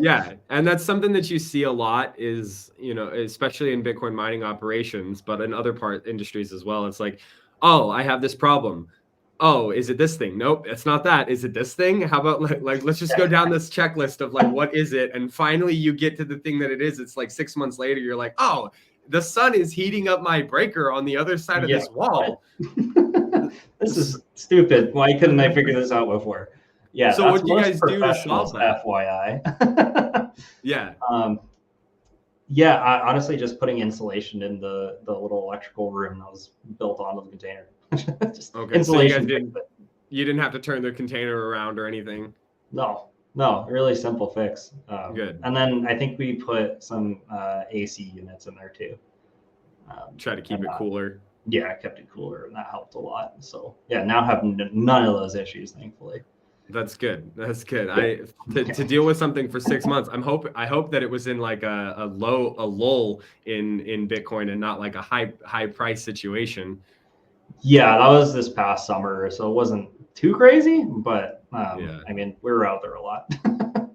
Yeah, and that's something that you see a lot is, especially in Bitcoin mining operations, but in other industries as well. It's like, oh, I have this problem. Oh, is it this thing? Nope, it's not that. Is it this thing? How about like let's just go down this checklist of like, what is it? And finally you get to the thing that it is. It's like 6 months later, you're like, oh, the sun is heating up my breaker on the other side of this wall. This is stupid. Why couldn't I figure this out before? Yeah. So what do you guys do to solve that? FYI. Yeah. Honestly, just putting insulation in the little electrical room that was built onto the container. Just insulation. So you didn't have to turn the container around or anything? No, really simple fix. Good. And then I think we put some AC units in there too. Try to keep it cooler. Yeah, I kept it cooler, and that helped a lot. So yeah, now have none of those issues, thankfully. That's good. To deal with something for 6 months. I hope that it was in like a lull in Bitcoin and not like a high price situation. Yeah, that was this past summer, so it wasn't too crazy, but I mean, we were out there a lot.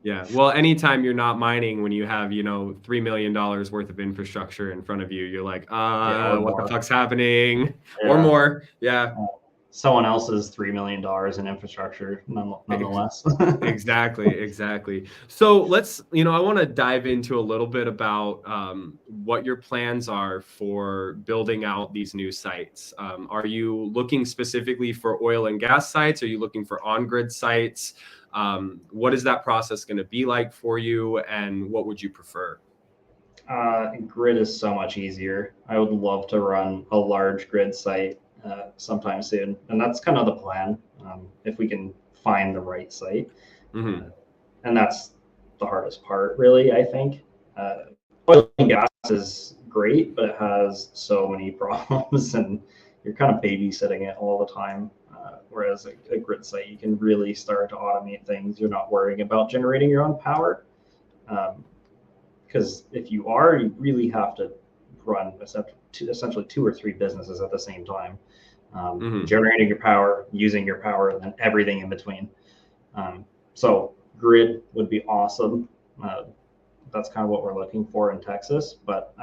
Yeah. Well, anytime you're not mining, when you have, $3 million worth of infrastructure in front of you, you're like, what the fuck's happening? Yeah. Or more. Yeah. someone else's $3 million in infrastructure nonetheless. Exactly. So let's, I want to dive into a little bit about what your plans are for building out these new sites. Are you looking specifically for oil and gas sites? Are you looking for on-grid sites? What is that process going to be like for you, and what would you prefer? Grid is so much easier. I would love to run a large grid site sometime soon, and that's kind of the plan, if we can find the right site. Mm-hmm. And that's the hardest part, really, I think. Oil and gas is great, but it has so many problems, and you're kind of babysitting it all the time. Whereas a grid site, you can really start to automate things. You're not worrying about generating your own power. Because if you are, you really have to run essentially 2 or 3 businesses at the same time, generating your power, using your power, and then everything in between. So grid would be awesome. That's kind of what we're looking for in Texas. But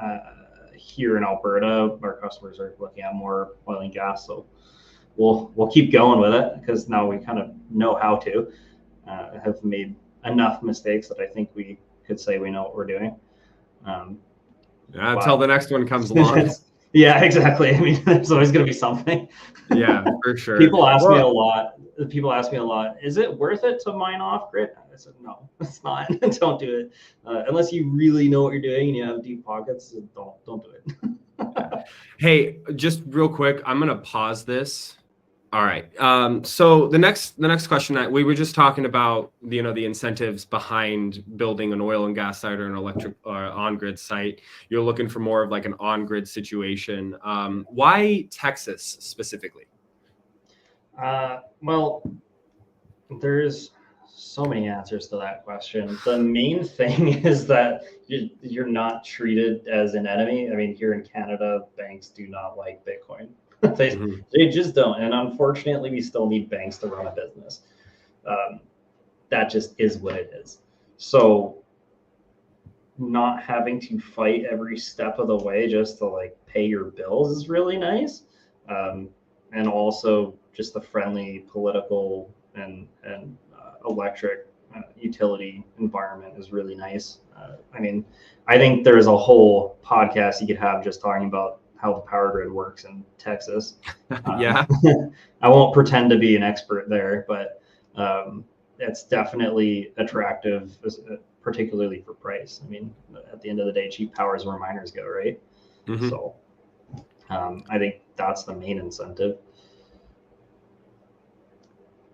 here in Alberta, our customers are looking at more oil and gas. So we'll keep going with it, because now we kind of know how to. Have made enough mistakes that I think we could say we know what we're doing. Until the next one comes along. Yeah, exactly. I mean, there's always going to be something. Yeah, for sure. People ask me a lot, is it worth it to mine off grid? I said, no, it's not. Don't do it. Unless you really know what you're doing and you have deep pockets, don't do it. Hey, just real quick, I'm going to pause this. All right. So the next question, we were just talking about, the incentives behind building an oil and gas site or an electric on-grid site. You're looking for more of like an on-grid situation. Why Texas specifically? Well, there's so many answers to that question. The main thing is that you're not treated as an enemy. I mean, here in Canada, banks do not like Bitcoin. They just don't. And unfortunately, we still need banks to run a business. That just is what it is. So not having to fight every step of the way just to like pay your bills is really nice. And also just the friendly political and electric utility environment is really nice. I mean, I think there's a whole podcast you could have just talking about how the power grid works in Texas. Yeah. I won't pretend to be an expert there, but it's definitely attractive, particularly for price. I mean, at the end of the day, cheap power is where miners go, right? Mm-hmm. So I think that's the main incentive.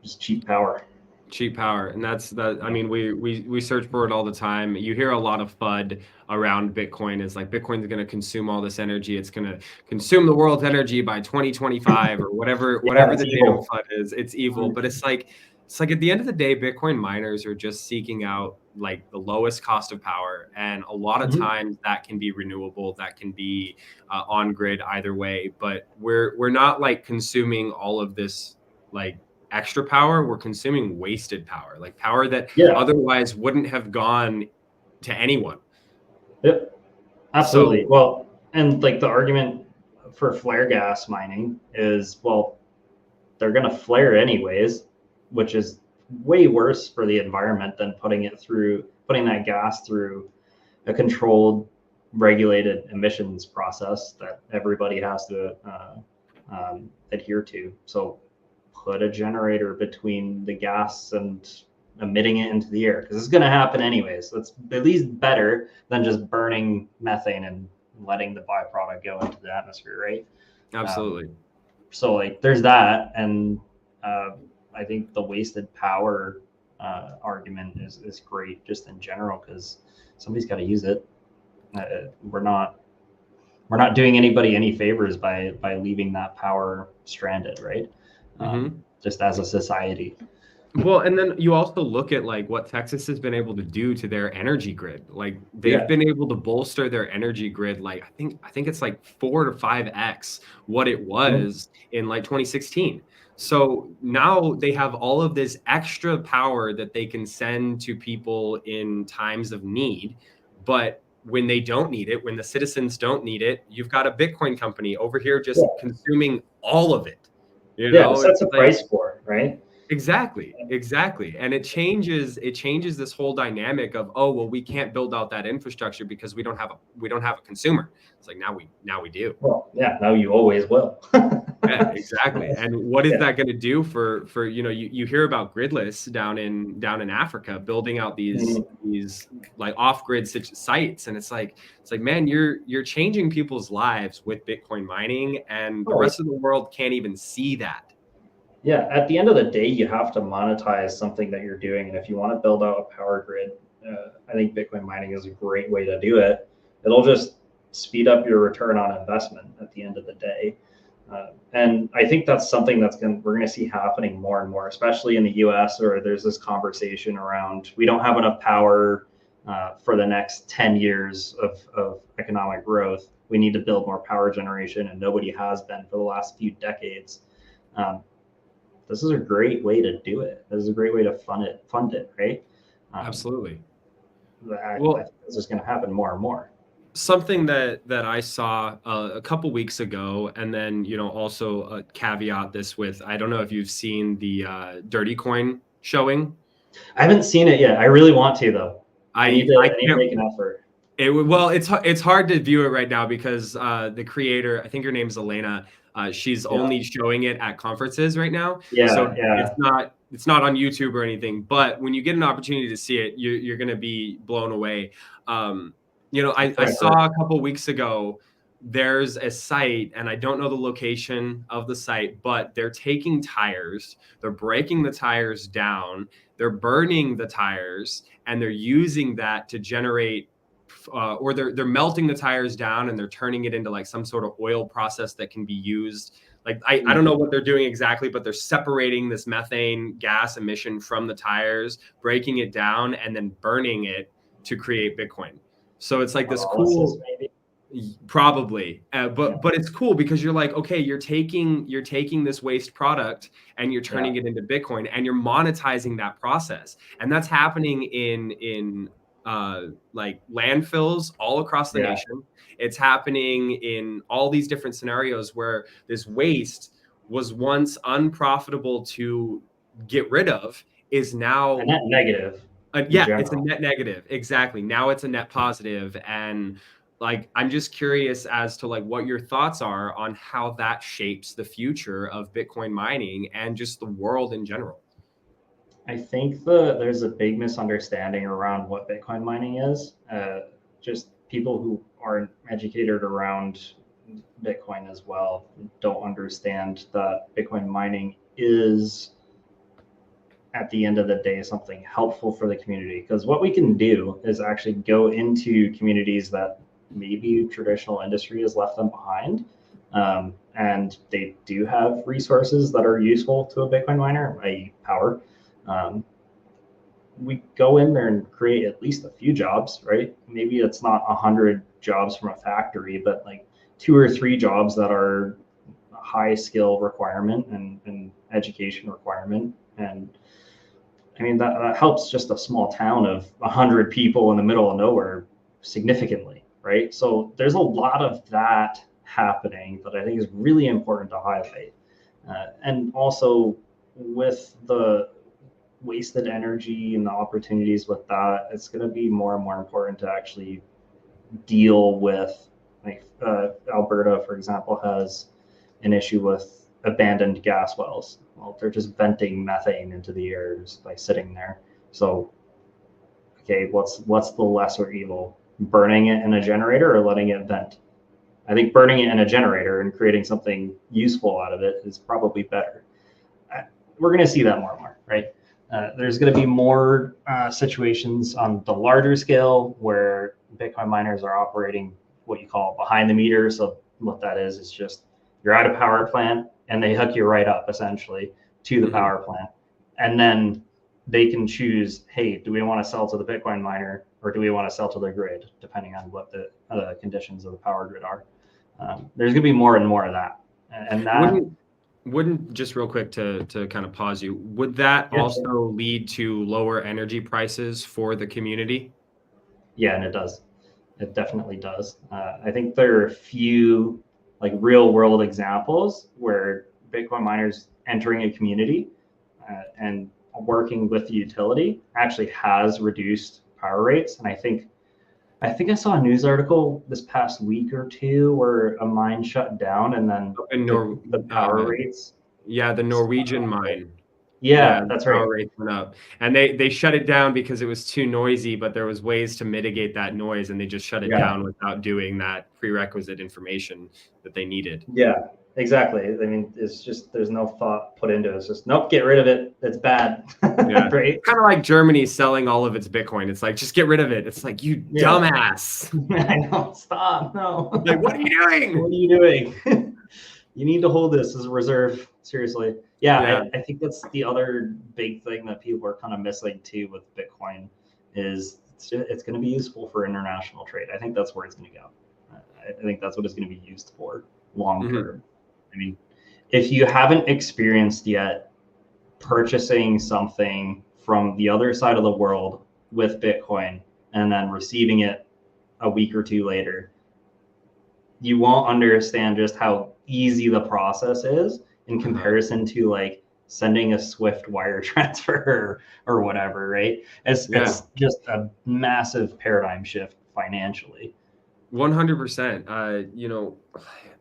Just cheap power. Cheap power. And that's that. I mean, we search for it all the time. You hear a lot of FUD around Bitcoin. It's like Bitcoin's going to consume all this energy. It's going to consume the world's energy by 2025 or whatever the damn FUD is. It's evil. But it's like at the end of the day, Bitcoin miners are just seeking out like the lowest cost of power. And a lot of times that can be renewable, that can be on grid either way. But we're not like consuming all of this like extra power. We're consuming wasted power, like power that otherwise wouldn't have gone to anyone. Yep, absolutely. So, well, and like the argument for flare gas mining is, well, they're going to flare anyways, which is way worse for the environment than putting that gas through a controlled, regulated emissions process that everybody has to adhere to. So put a generator between the gas and emitting it into the air, because it's going to happen anyways. That's at least better than just burning methane and letting the byproduct go into the atmosphere, right? Absolutely. So like there's that, and I think the wasted power argument is great just in general, because somebody's got to use it. We're not doing anybody any favors by leaving that power stranded, right? Just as a society. Well, and then you also look at like what Texas has been able to do to their energy grid. Like they've been able to bolster their energy grid. Like I think it's like 4 to 5x what it was in like 2016. So now they have all of this extra power that they can send to people in times of need. But when they don't need it, when the citizens don't need it, you've got a Bitcoin company over here just consuming all of it. You Yeah, it know, it's sets a like price for it, right? exactly. And it changes this whole dynamic of, oh, well, we can't build out that infrastructure because we don't have a consumer. It's like now we do. Well, yeah, now you always will. Yeah, exactly. And what is Yeah. that going to do for you hear about gridless down in Africa building out Mhm. these like off-grid sites, and it's like, man, you're changing people's lives with Bitcoin mining, and the Oh, rest of the world can't even see that. yeah, at the end of the day, you have to monetize something that you're doing. And if you want to build out a power grid, I think Bitcoin mining is a great way to do it. It'll just speed up your return on investment at the end of the day. And I think that's something we're going to see happening more and more, especially in the US, where there's this conversation around we don't have enough power for the next 10 years of economic growth. We need to build more power generation, and nobody has been for the last few decades. Um, this is a great way to do it. This is a great way to fund it, right? Um, Absolutely. I Well, think this is going to happen more and more. something that I saw a couple weeks ago, and then also caveat this with, I don't know if you've seen the Dirty Coin showing. I haven't seen it yet. I really want to though. I I need to can't. make an effort. Well, it's hard to view it right now because the creator, I think her name's Elena, she's Yeah, only showing it at conferences right now, so yeah, yeah. it's not on YouTube or anything. But when you get an opportunity to see it, you're going to be blown away. That's I what I've heard. saw a couple weeks ago. There's a site, and I don't know the location of the site, but they're taking tires, they're breaking the tires down, they're burning the tires, and they're using that to generate or they're melting the tires down and they're turning it into like some sort of oil process that can be used. Like I don't know what they're doing exactly, but they're separating this methane gas emission from the tires, breaking it down, and then burning it to create Bitcoin. So it's like this Pyrolysis, cool, maybe. probably, Yeah, but it's cool because you're like, okay, you're taking this waste product and you're yeah, turning it into Bitcoin, and you're monetizing that process, and that's happening in like landfills all across the yeah. nation. It's happening in all these different scenarios where this waste was once unprofitable to get rid of is A now net negative in yeah, it's a general. net negative. Exactly. Now it's a net positive. And like, I'm just curious as to like what your thoughts are on how that shapes the future of Bitcoin mining and just the world in general. I think there's a big misunderstanding around what Bitcoin mining is. Just people who aren't educated around Bitcoin as well don't understand that Bitcoin mining is, at the end of the day, something helpful for the community. Because what we can do is actually go into communities that maybe traditional industry has left them behind. And they do have resources that are useful to a Bitcoin miner, i.e., power. Um, we go in there and create at least a few jobs, right? Maybe it's not 100 jobs from a factory, but like 2 or 3 jobs that are a high skill requirement and education requirement. And I mean, that helps just a small town of 100 people in the middle of nowhere significantly, right? So there's a lot of that happening that I think is really important to highlight. And also with the wasted energy and the opportunities with that, it's going to be more and more important to actually deal with, like Alberta, for example, has an issue with abandoned gas wells. Well, they're just venting methane into the air just by sitting there. So, okay, what's the lesser evil? Burning it in a generator or letting it vent? I think burning it in a generator and creating something useful out of it is probably better. We're going to see that more and more, right? There's going to be more situations on the larger scale where Bitcoin miners are operating what you call behind the meter. So what that is just you're at a power plant and they hook you right up essentially to the Mhm. power plant. And then they can choose, hey, do we want to sell to the Bitcoin miner or do we want to sell to the grid, depending on what the conditions of the power grid are. There's going to be more and more of that. And that, Wouldn't just real quick to kind of pause you, would that yeah, also lead to lower energy prices for the community? yeah, and it does. It definitely does. I think there are a few like real world examples where Bitcoin miners entering a community and working with the utility actually has reduced power rates. And I think I saw a news article this past week or two where a mine shut down and then the power rates. Yeah, the Norwegian mine. Yeah, that's right. Power rates went up, and they shut it down because it was too noisy. But there was ways to mitigate that noise, and they just shut it down without doing that prerequisite information that they needed. Yeah, exactly. I mean, it's just there's no thought put into it. It's just nope, get rid of it. It's bad. Yeah, right. Kind of like Germany selling all of its Bitcoin. It's like, just get rid of it. It's like, you dumbass. I know. Stop. No. Like, what are you doing? What are you doing? You need to hold this as a reserve. Seriously. Yeah. I think that's the other big thing that people are kind of missing too with Bitcoin is it's going to be useful for international trade. I think that's where it's going to go. I think that's what it's going to be used for long term. I mean, if you haven't experienced yet purchasing something from the other side of the world with Bitcoin and then receiving it a week or two later, you won't understand just how easy the process is in comparison to like sending a Swift wire transfer or whatever, right? It's just a massive paradigm shift financially. 100%. You know,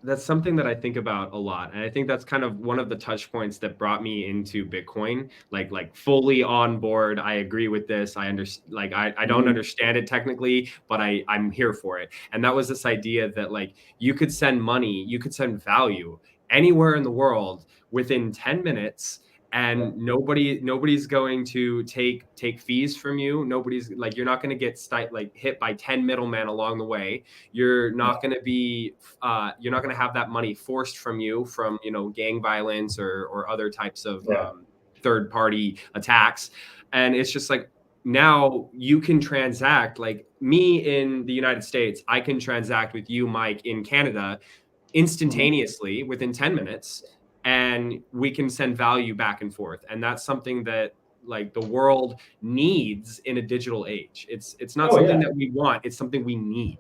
that's something that I think about a lot. And I think that's kind of one of the touch points that brought me into Bitcoin, like fully on board. I agree with this. I understand, like, I don't understand it technically, but I'm here for it. And that was this idea that like you could send money, you could send value anywhere in the world within 10 minutes. And nobody's going to take fees from you. Nobody's like, you're not going to get hit by 10 middlemen along the way. You're not going to be you're not going to have that money forced from you from, you know, gang violence or other types of third party attacks. And it's just like, now you can transact, like me in the United States, I can transact with you, Mike, in Canada instantaneously within 10 minutes. And we can send value back and forth. And that's something that like the world needs in a digital age. It's not something that we want, it's something we need.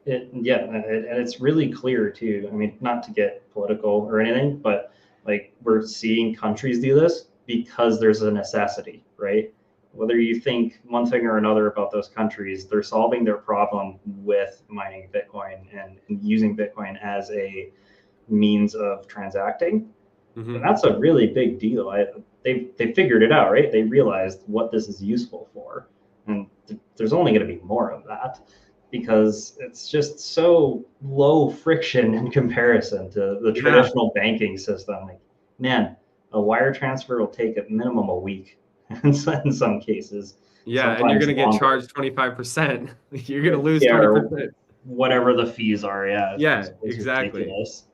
And it's really clear too. I mean, not to get political or anything, but like we're seeing countries do this because there's a necessity, right? Whether you think one thing or another about those countries, they're solving their problem with mining Bitcoin and using Bitcoin as a means of transacting. And that's a really big deal. They figured it out, right? They realized what this is useful for, and there's only going to be more of that because it's just so low friction in comparison to the traditional banking system. Like, man, a wire transfer will take at minimum a week in some cases. Yeah, and you're going to get charged 25%. You're going to lose 20%. Whatever the fees are. Yeah, it's exactly. Ridiculous.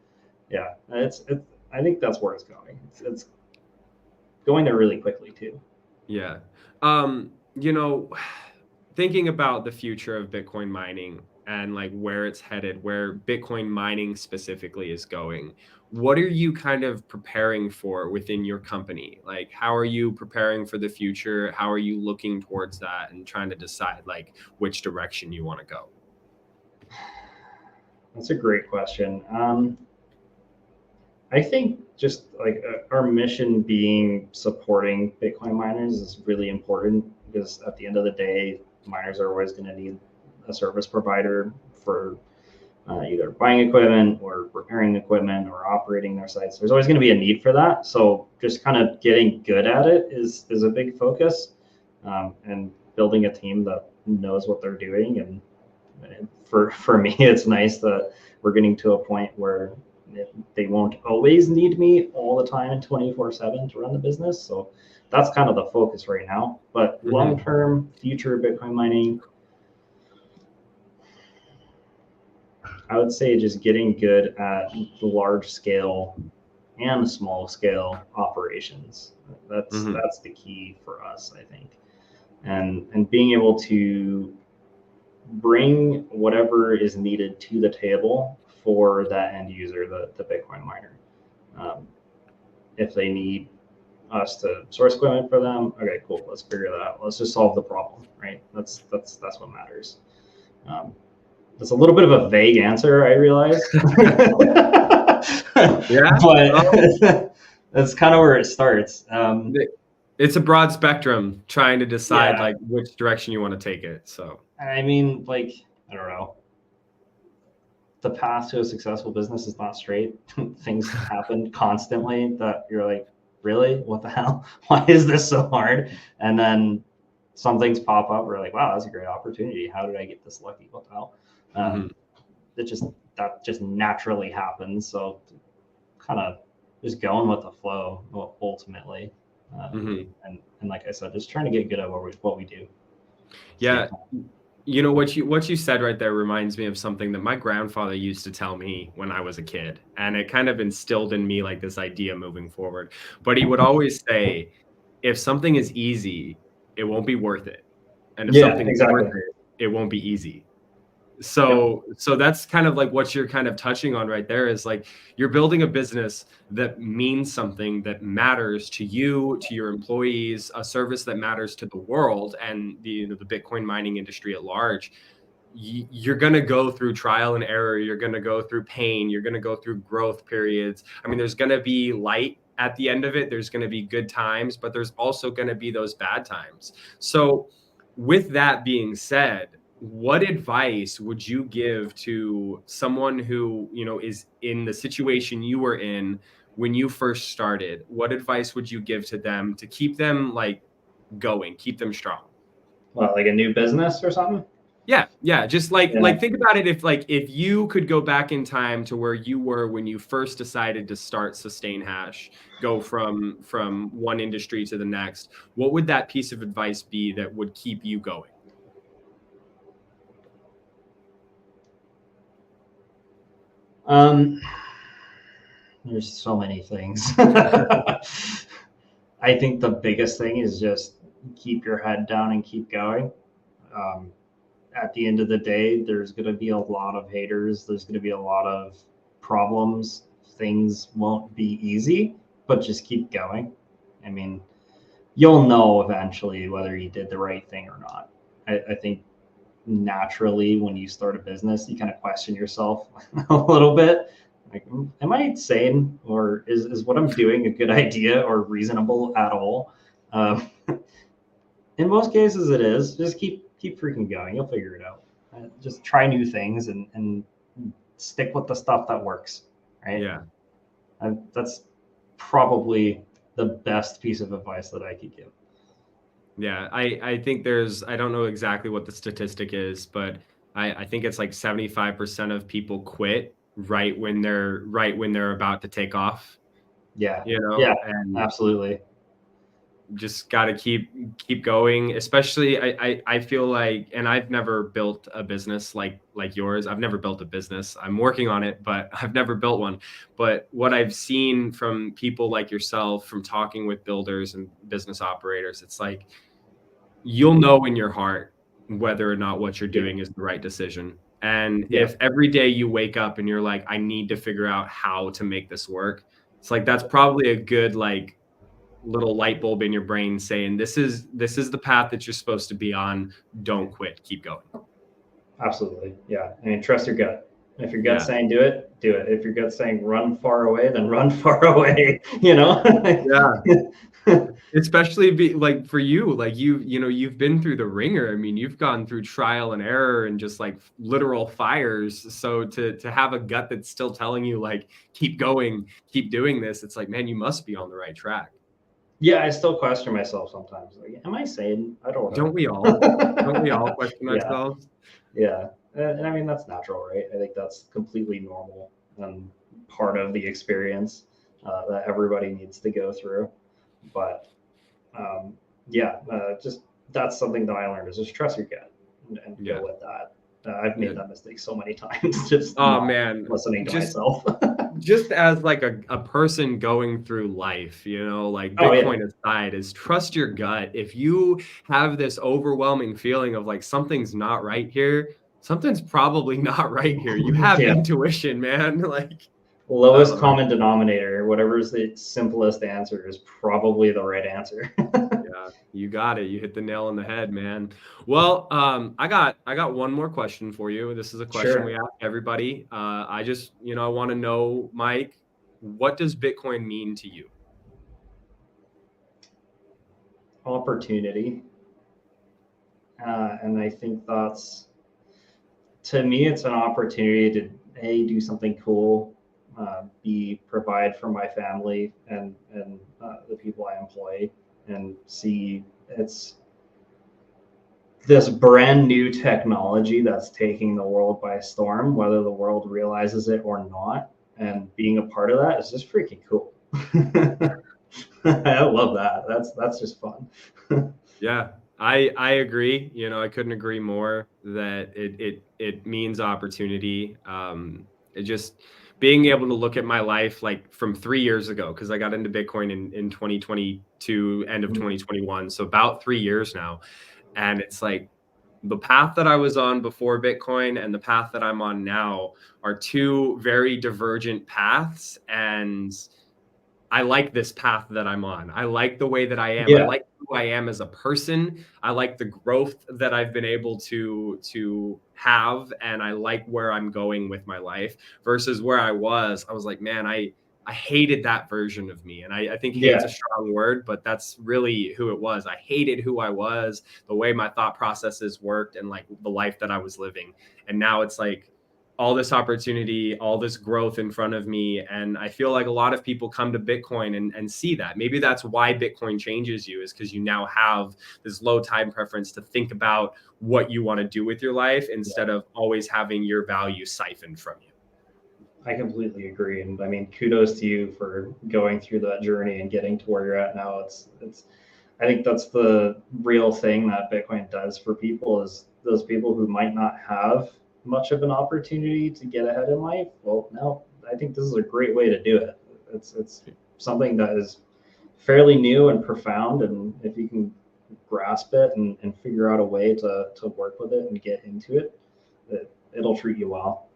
Yeah, I think that's where it's going. It's going there really quickly too. Yeah. You know, thinking about the future of Bitcoin mining and like where it's headed, where Bitcoin mining specifically is going, what are you kind of preparing for within your company? Like, how are you preparing for the future? How are you looking towards that and trying to decide like which direction you want to go? That's a great question. I think just like our mission being supporting Bitcoin miners is really important because at the end of the day, miners are always going to need a service provider for either buying equipment or repairing equipment or operating their sites. There's always going to be a need for that. So just kind of getting good at it is a big focus, and building a team that knows what they're doing. And for me, it's nice that we're getting to a point where they won't always need me all the time and 24/7 to run the business. So that's kind of the focus right now. But long-term future of Bitcoin mining, I would say just getting good at large scale and small scale operations. That's the key for us, I think. And being able to bring whatever is needed to the table for that end user, the Bitcoin miner. If they need us to source equipment for them, okay, cool. Let's figure that out. Let's just solve the problem, right? That's what matters. That's a little bit of a vague answer, I realize. Yeah. But that's kind of where it starts. It's a broad spectrum trying to decide Yeah. like which direction you want to take it. So I mean, like, I don't know. The path to a successful business is not straight. Things happen constantly that you're like, really? What the hell? Why is this so hard? And then some things pop up. We're like, wow, that's a great opportunity. How did I get this lucky? What the hell? That just naturally happens. So kind of just going with the flow ultimately. And like I said, just trying to get good at what we do. Yeah. You know, what you said right there reminds me of something that my grandfather used to tell me when I was a kid, and it kind of instilled in me like this idea moving forward. But he would always say, if something is easy, it won't be worth it. And if something is worth it won't be easy. So that's kind of like what you're kind of touching on right there, is like you're building a business that means something, that matters to you, to your employees, a service that matters to the world and the Bitcoin mining industry at large. You're going to go through trial and error. You're going to go through pain. You're going to go through growth periods. I mean, there's going to be light at the end of it. There's going to be good times, but there's also going to be those bad times. So with that being said, what advice would you give to someone who, is in the situation you were in when you first started? What advice would you give to them to keep them like going, keep them strong? Well, like a new business or something? Yeah. Just like think about it. If you could go back in time to where you were when you first decided to start Sustain Hash, go from one industry to the next, what would that piece of advice be that would keep you going? There's so many things. I think the biggest thing is just keep your head down and keep going. At the end of the day, there's going to be a lot of haters. There's going to be a lot of problems. Things won't be easy, but just keep going. I mean, you'll know eventually whether you did the right thing or not. I think naturally when you start a business, you kind of question yourself a little bit. Like, am I sane, or is what I'm doing a good idea or reasonable at all? In most cases, it is. Just keep freaking going. You'll figure it out. Just try new things and stick with the stuff that works. Right? Yeah. That's probably the best piece of advice that I could give. Yeah, I think I don't know exactly what the statistic is, but I think it's like 75% of people quit right when they're about to take off. Yeah. And absolutely. Just got to keep going. Especially I feel like, and I've never built a business like yours. I've never built a business. I'm working on it, but I've never built one. But what I've seen from people like yourself, from talking with builders and business operators, it's like you'll know in your heart whether or not what you're doing is the right decision. And if every day you wake up and you're like, I need to figure out how to make this work, it's like that's probably a good like little light bulb in your brain saying this is the path that you're supposed to be on. Don't quit, keep going. Absolutely. Yeah. I mean, trust your gut. If your gut's saying do it, do it. If your gut's saying run far away, then run far away, Yeah. Especially like for you, like you've been through the ringer. I mean, you've gone through trial and error and just like literal fires. So to have a gut that's still telling you like, keep going, keep doing this, it's like, man, you must be on the right track. Yeah, I still question myself sometimes. Like, am I sane? I don't know. Don't we all question ourselves? Yeah. And I mean, that's natural, right? I think that's completely normal and part of the experience that everybody needs to go through. But just that's something that I learned is just trust your gut and go with that. I've made that mistake so many times. Just listening to myself. Just as like a person going through life, like Bitcoin aside, is trust your gut. If you have this overwhelming feeling of like something's not right here, something's probably not right here. You have intuition, man. Like lowest common denominator, whatever is the simplest answer is probably the right answer. Yeah, you got it. You hit the nail on the head, man. Well, I got one more question for you. This is a question we Sure. ask everybody. I just, I want to know, Mike, what does Bitcoin mean to you? Opportunity. And I think to me, it's an opportunity to do something cool, b, provide for my family and the people I employ, and c, it's this brand new technology that's taking the world by storm, whether the world realizes it or not. And being a part of that is just freaking cool. I love that. That's just fun. Yeah, I agree. I couldn't agree more that it means opportunity. It just being able to look at my life like from 3 years ago, because I got into Bitcoin in 2022, end of 2021, so about 3 years now. And it's like the path that I was on before Bitcoin and the path that I'm on now are two very divergent paths. And I like this path that I'm on. I like the way that I am. I Yeah. like who I am as a person. I like the growth that I've been able to have, and I like where I'm going with my life versus where I was. I was like, man, I hated that version of me. And I think hate's a Yeah. strong word, but that's really who it was. I hated who I was, the way my thought processes worked, and like the life that I was living. And now it's like all this opportunity, all this growth in front of me. And I feel like a lot of people come to Bitcoin and see that. Maybe that's why Bitcoin changes you, is because you now have this low time preference to think about what you want to do with your life instead of always having your value siphoned from you. I completely agree. And I mean, kudos to you for going through that journey and getting to where you're at now. I think that's the real thing that Bitcoin does for people, is those people who might not have much of an opportunity to get ahead in life. Well, no, I think this is a great way to do it. It's something that is fairly new and profound. And if you can grasp it and figure out a way to work with it and get into it'll treat you well.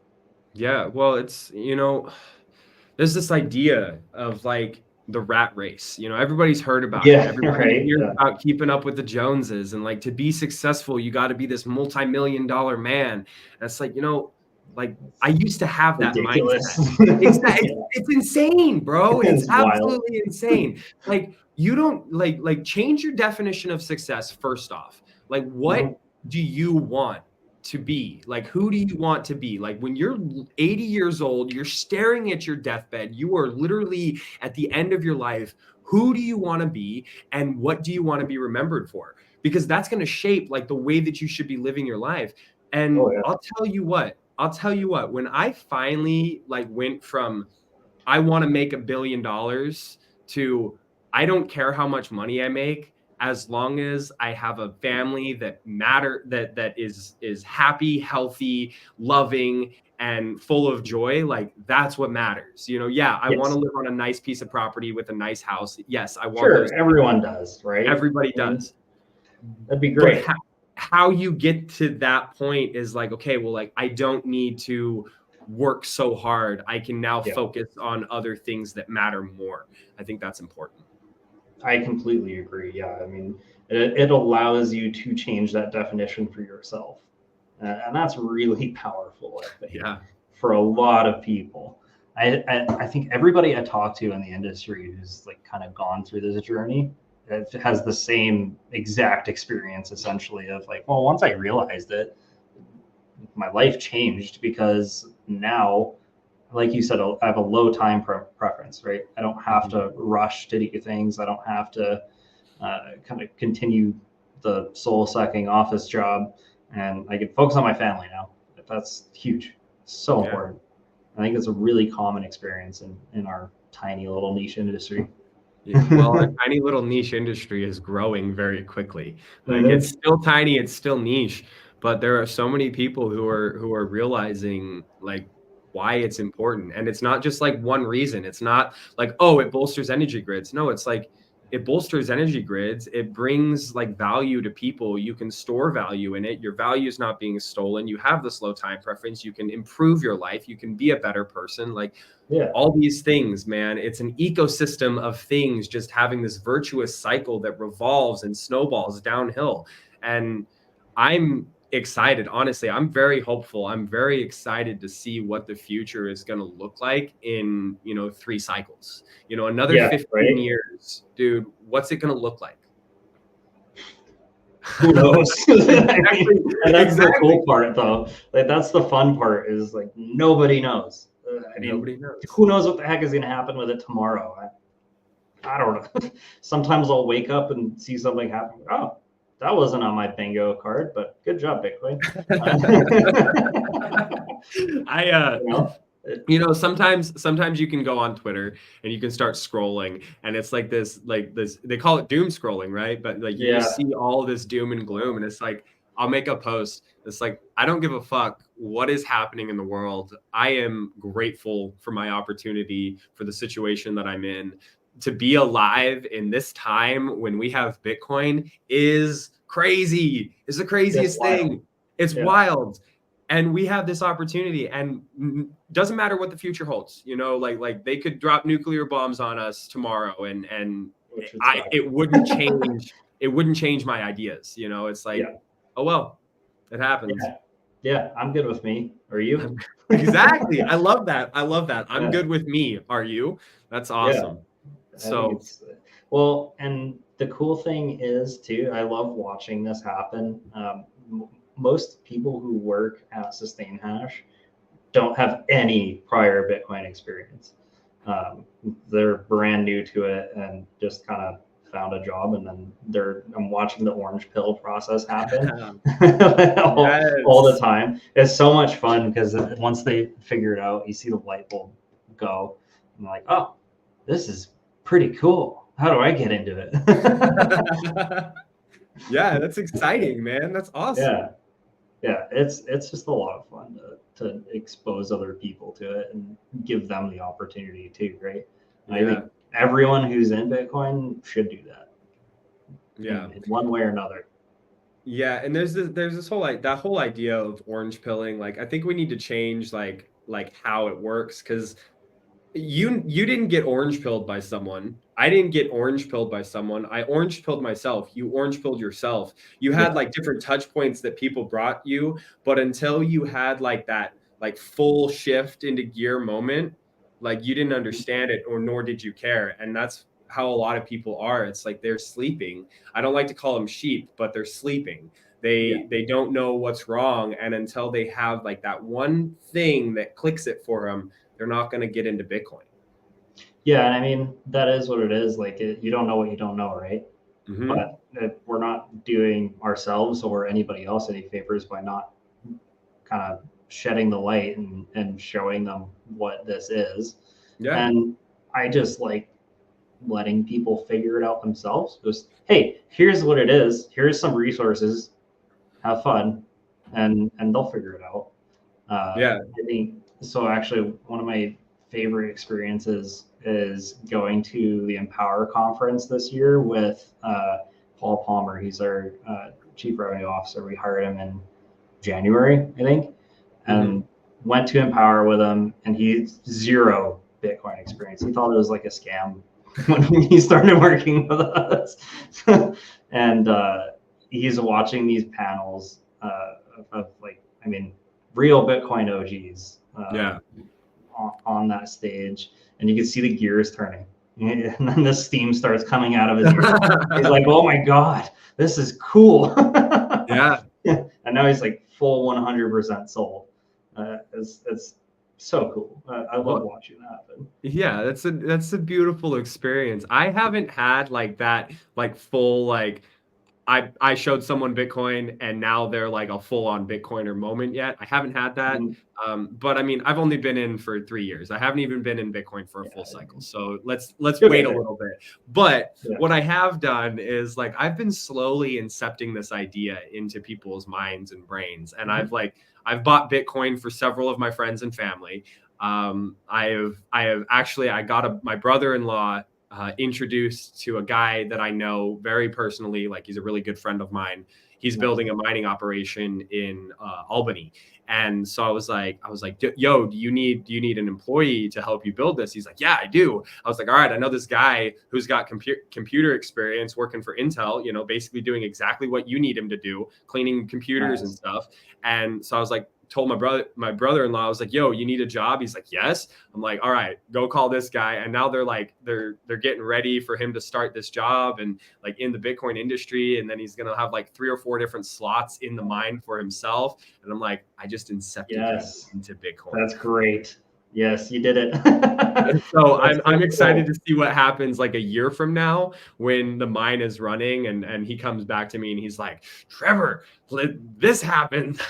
Yeah, well, there's this idea of like the rat race. Everybody's heard about it. Yeah, Everybody right. hears Yeah. about keeping up with the Joneses, and like to be successful, you got to be this multi-million-dollar man. And it's like, like I used to have that Ridiculous. mindset. Exactly. Yeah. It's insane, bro. It's It's wild. absolutely insane. Like you don't like change your definition of success first off. Like Mhm. what do you want to be? Like who do you want to be? Like when you're 80 years old, you're staring at your deathbed, you are literally at the end of your life. Who do you want to be, and what do you want to be remembered for? Because that's going to shape like the way that you should be living your life. And Oh yeah. I'll tell you what, when I finally like went from I want to make $1 billion to I don't care how much money I make, as long as I have a family that is happy, healthy, loving, and full of joy. Like that's what matters. Yeah, I want to Yes. live on a nice piece of property with a nice house. Yes, I want those. Sure. Everyone does, right? Everybody I mean, does. that'd be But great. how you get to that point is like, okay, well, like I don't need to work so hard. I can now Yeah. focus on other things that matter more. I think that's important. I completely agree. Yeah. I mean, it allows you to change that definition for yourself. And that's really powerful, I think, Yeah. for a lot of people. I think everybody I talk to in the industry who's like kind of gone through this journey has the same exact experience, essentially, of like, well, once I realized it, my life changed, because now, like you said, I have a low time preference, right? I don't have to rush to do things. I don't have to kind of continue the soul sucking office job, and I can focus on my family now. That's huge. It's so Yeah. important. I think it's a really common experience in our tiny little niche industry. Yeah. Well, our tiny little niche industry is growing very quickly. Like Mhm. it's still tiny, it's still niche, but there are so many people who are realizing like why it's important. And it's not just like one reason. It's not like, oh, it bolsters energy grids. No, it's like it bolsters energy grids. It brings like value to people. You can store value in it. Your value is not being stolen. You have this low time preference. You can improve your life. You can be a better person. Like all these things, man, it's an ecosystem of things just having this virtuous cycle that revolves and snowballs downhill. And I'm excited. Honestly, I'm very hopeful. I'm very excited to see what the future is going to look like in, 3 cycles. Another 15 years, dude, what's it going to look like? Who knows? And that's the cool part, though. Like, that's the fun part, is like nobody knows. Nobody knows. Who knows what the heck is going to happen with it tomorrow? I don't know. Sometimes I'll wake up and see something happen. Oh, that wasn't on my bingo card, but good job, Bitcoin. Sometimes you can go on Twitter and you can start scrolling, and it's like this, they call it doom scrolling, right? But like you see all this doom and gloom, and it's like, I'll make a post. It's like, I don't give a fuck what is happening in the world. I am grateful for my opportunity, for the situation that I'm in. To be alive in this time when we have Bitcoin is crazy. It's the craziest thing. It's wild. And we have this opportunity, and doesn't matter what the future holds, like they could drop nuclear bombs on us tomorrow, and it wouldn't change. It wouldn't change my ideas. It's like, oh, well, it happens. Yeah. I'm good with me. Are you? Exactly. I love that. I'm good with me. Are you? That's awesome. So, well, and the cool thing is too, I love watching this happen. Most people who work at Sustain Hash don't have any prior Bitcoin experience. They're brand new to it and just kind of found a job, and then I'm watching the orange pill process happen all the time. It's so much fun, because once they figure it out, you see the light bulb go, and they're like, oh, this is pretty cool. How do I get into it? Yeah, that's exciting, man. That's awesome. Yeah, it's just a lot of fun to expose other people to it and give them the opportunity too, right? I think everyone who's in Bitcoin should do that. Yeah, in one way or another. Yeah, and there's this whole that whole idea of orange pilling. Like, I think we need to change like how it works, because you didn't get orange pilled by someone. I didn't get orange pilled by someone. I orange pilled myself. You orange pilled yourself. You had like different touch points that people brought you, but until you had like that like full shift into gear moment, like you didn't understand it, or nor did you care. And that's how a lot of people are. It's like they're sleeping. I don't like to call them sheep, but they're sleeping. They don't know what's wrong, and until they have like that one thing that clicks it for them, they're not going to get into Bitcoin. Yeah, and I mean, that is what it is. Like, you don't know what you don't know, right? Mm-hmm. But we're not doing ourselves or anybody else any favors by not kind of shedding the light and showing them what this is. Yeah. And I just like letting people figure it out themselves. Just, hey, here's what it is. Here's some resources. Have fun, and they'll figure it out. I think so. Actually, one of my favorite experiences is going to the Empower conference this year with Paul Palmer. He's our chief revenue officer. We hired him in January, I think, and went to Empower with him. And he's zero Bitcoin experience. He thought it was like a scam when he started working with us. And he's watching these panels of like, I mean, real Bitcoin OGs on that stage, and you can see the gears turning, and then the steam starts coming out of his ears. He's like, oh my God, this is cool. And now he's like full 100% sold. It's so cool. I love watching that happen. Yeah, that's a beautiful experience. I haven't had like that, like full, like I showed someone Bitcoin and now they're like a full-on Bitcoiner moment yet. I haven't had that. But I mean, I've only been in for 3 years. I haven't even been in Bitcoin for a full cycle. So let's wait a little bit. But what I have done is like, I've been slowly incepting this idea into people's minds and brains. And I've bought Bitcoin for several of my friends and family. I got my brother-in-law introduced to a guy that I know very personally. Like, he's a really good friend of mine. He's building a mining operation in Albany. And so I was like, yo, do you need an employee to help you build this? He's like, yeah, I do. I was like, all right, I know this guy who's got computer experience working for Intel, basically doing exactly what you need him to do, cleaning computers and stuff. And so I was like, told my brother-in-law, I was like, yo, you need a job? He's like, yes. I'm like, all right, go call this guy. And now they're getting ready for him to start this job and like in the Bitcoin industry. And then he's going to have like 3 or 4 different slots in the mine for himself. And I'm like, I just incepted him into Bitcoin. That's great. Yes, you did it. And so I'm excited to see what happens like a year from now when the mine is running and he comes back to me and he's like, Trevor, this happened.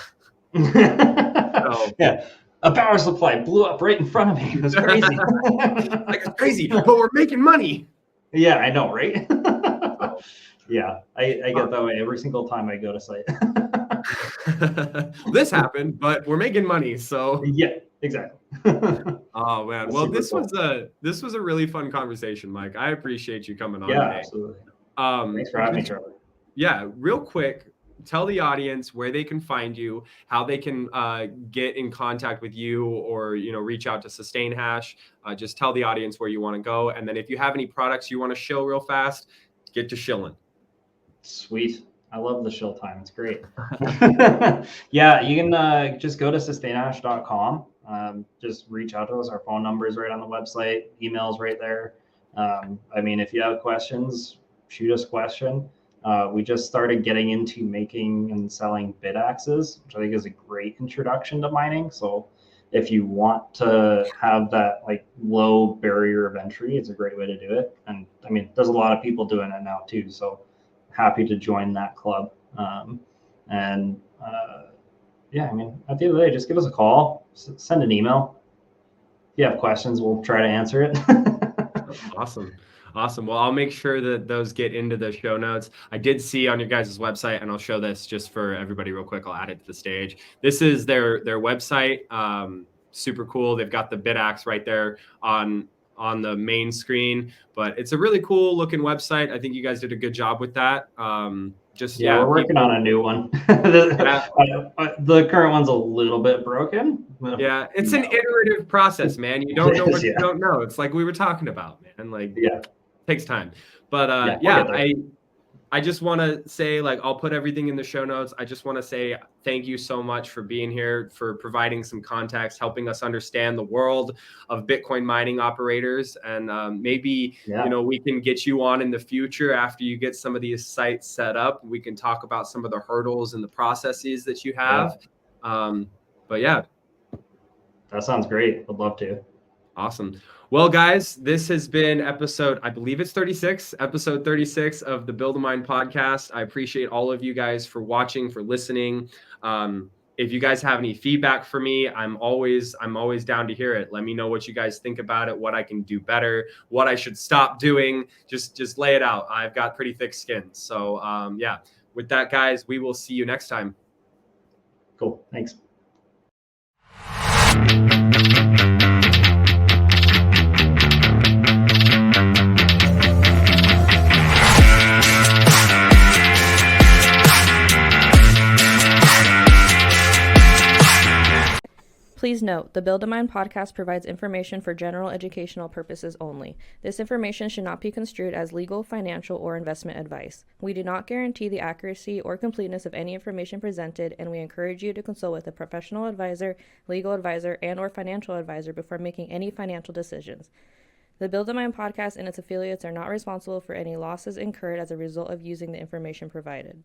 Yeah, a power supply blew up right in front of me. It was crazy. Like, it's crazy, but we're making money. Yeah, I know, right? Yeah, I get that way every single time I go to site. This happened, but we're making money. So yeah, exactly. Oh man, well, this was a really fun conversation, Mike. I appreciate you coming on today. Absolutely. Thanks for having me, Trevor. Yeah, real quick, tell the audience where they can find you, how they can get in contact with you, or reach out to Sustain Hash. Just tell the audience where you want to go, and then if you have any products you want to shill real fast, get to shilling. Sweet. I love the shill time. It's great. Yeah, you can just go to sustainhash.com. Just reach out to us. Our phone number is right on the website. Email's right there. If you have questions, shoot us a question. We just started getting into making and selling bit axes, which I think is a great introduction to mining. So if you want to have that like low barrier of entry, it's a great way to do it. And there's a lot of people doing it now too. So happy to join that club. At the end of the day, just give us a call, send an email. If you have questions, we'll try to answer it. Awesome. Well, I'll make sure that those get into the show notes. I did see on your guys' website, and I'll show this just for everybody real quick. I'll add it to the stage. This is their website. Super cool. They've got the BitAxe right there on the main screen, but it's a really cool looking website. I think you guys did a good job with that. We're working on a new one. The current one's a little bit broken. Yeah, it's an iterative process, man. You don't know what you don't know. It's like we were talking about, man. Like, it takes time. But I just want to say, like, I'll put everything in the show notes. I just want to say thank you so much for being here, for providing some context, helping us understand the world of Bitcoin mining operators. And maybe, we can get you on in the future after you get some of these sites set up. We can talk about some of the hurdles and the processes that you have. That sounds great. I'd love to. Awesome. Well, guys, this has been episode 36 of the Build a Mine podcast. I appreciate all of you guys for watching, for listening. If you guys have any feedback for me, I'm always down to hear it. Let me know what you guys think about it, what I can do better, what I should stop doing. Just lay it out. I've got pretty thick skin. So with that, guys, we will see you next time. Cool. Thanks. Please note, the Build a Mine podcast provides information for general educational purposes only. This information should not be construed as legal, financial, or investment advice. We do not guarantee the accuracy or completeness of any information presented, and we encourage you to consult with a professional advisor, legal advisor, and/or financial advisor before making any financial decisions. The Build a Mine podcast and its affiliates are not responsible for any losses incurred as a result of using the information provided.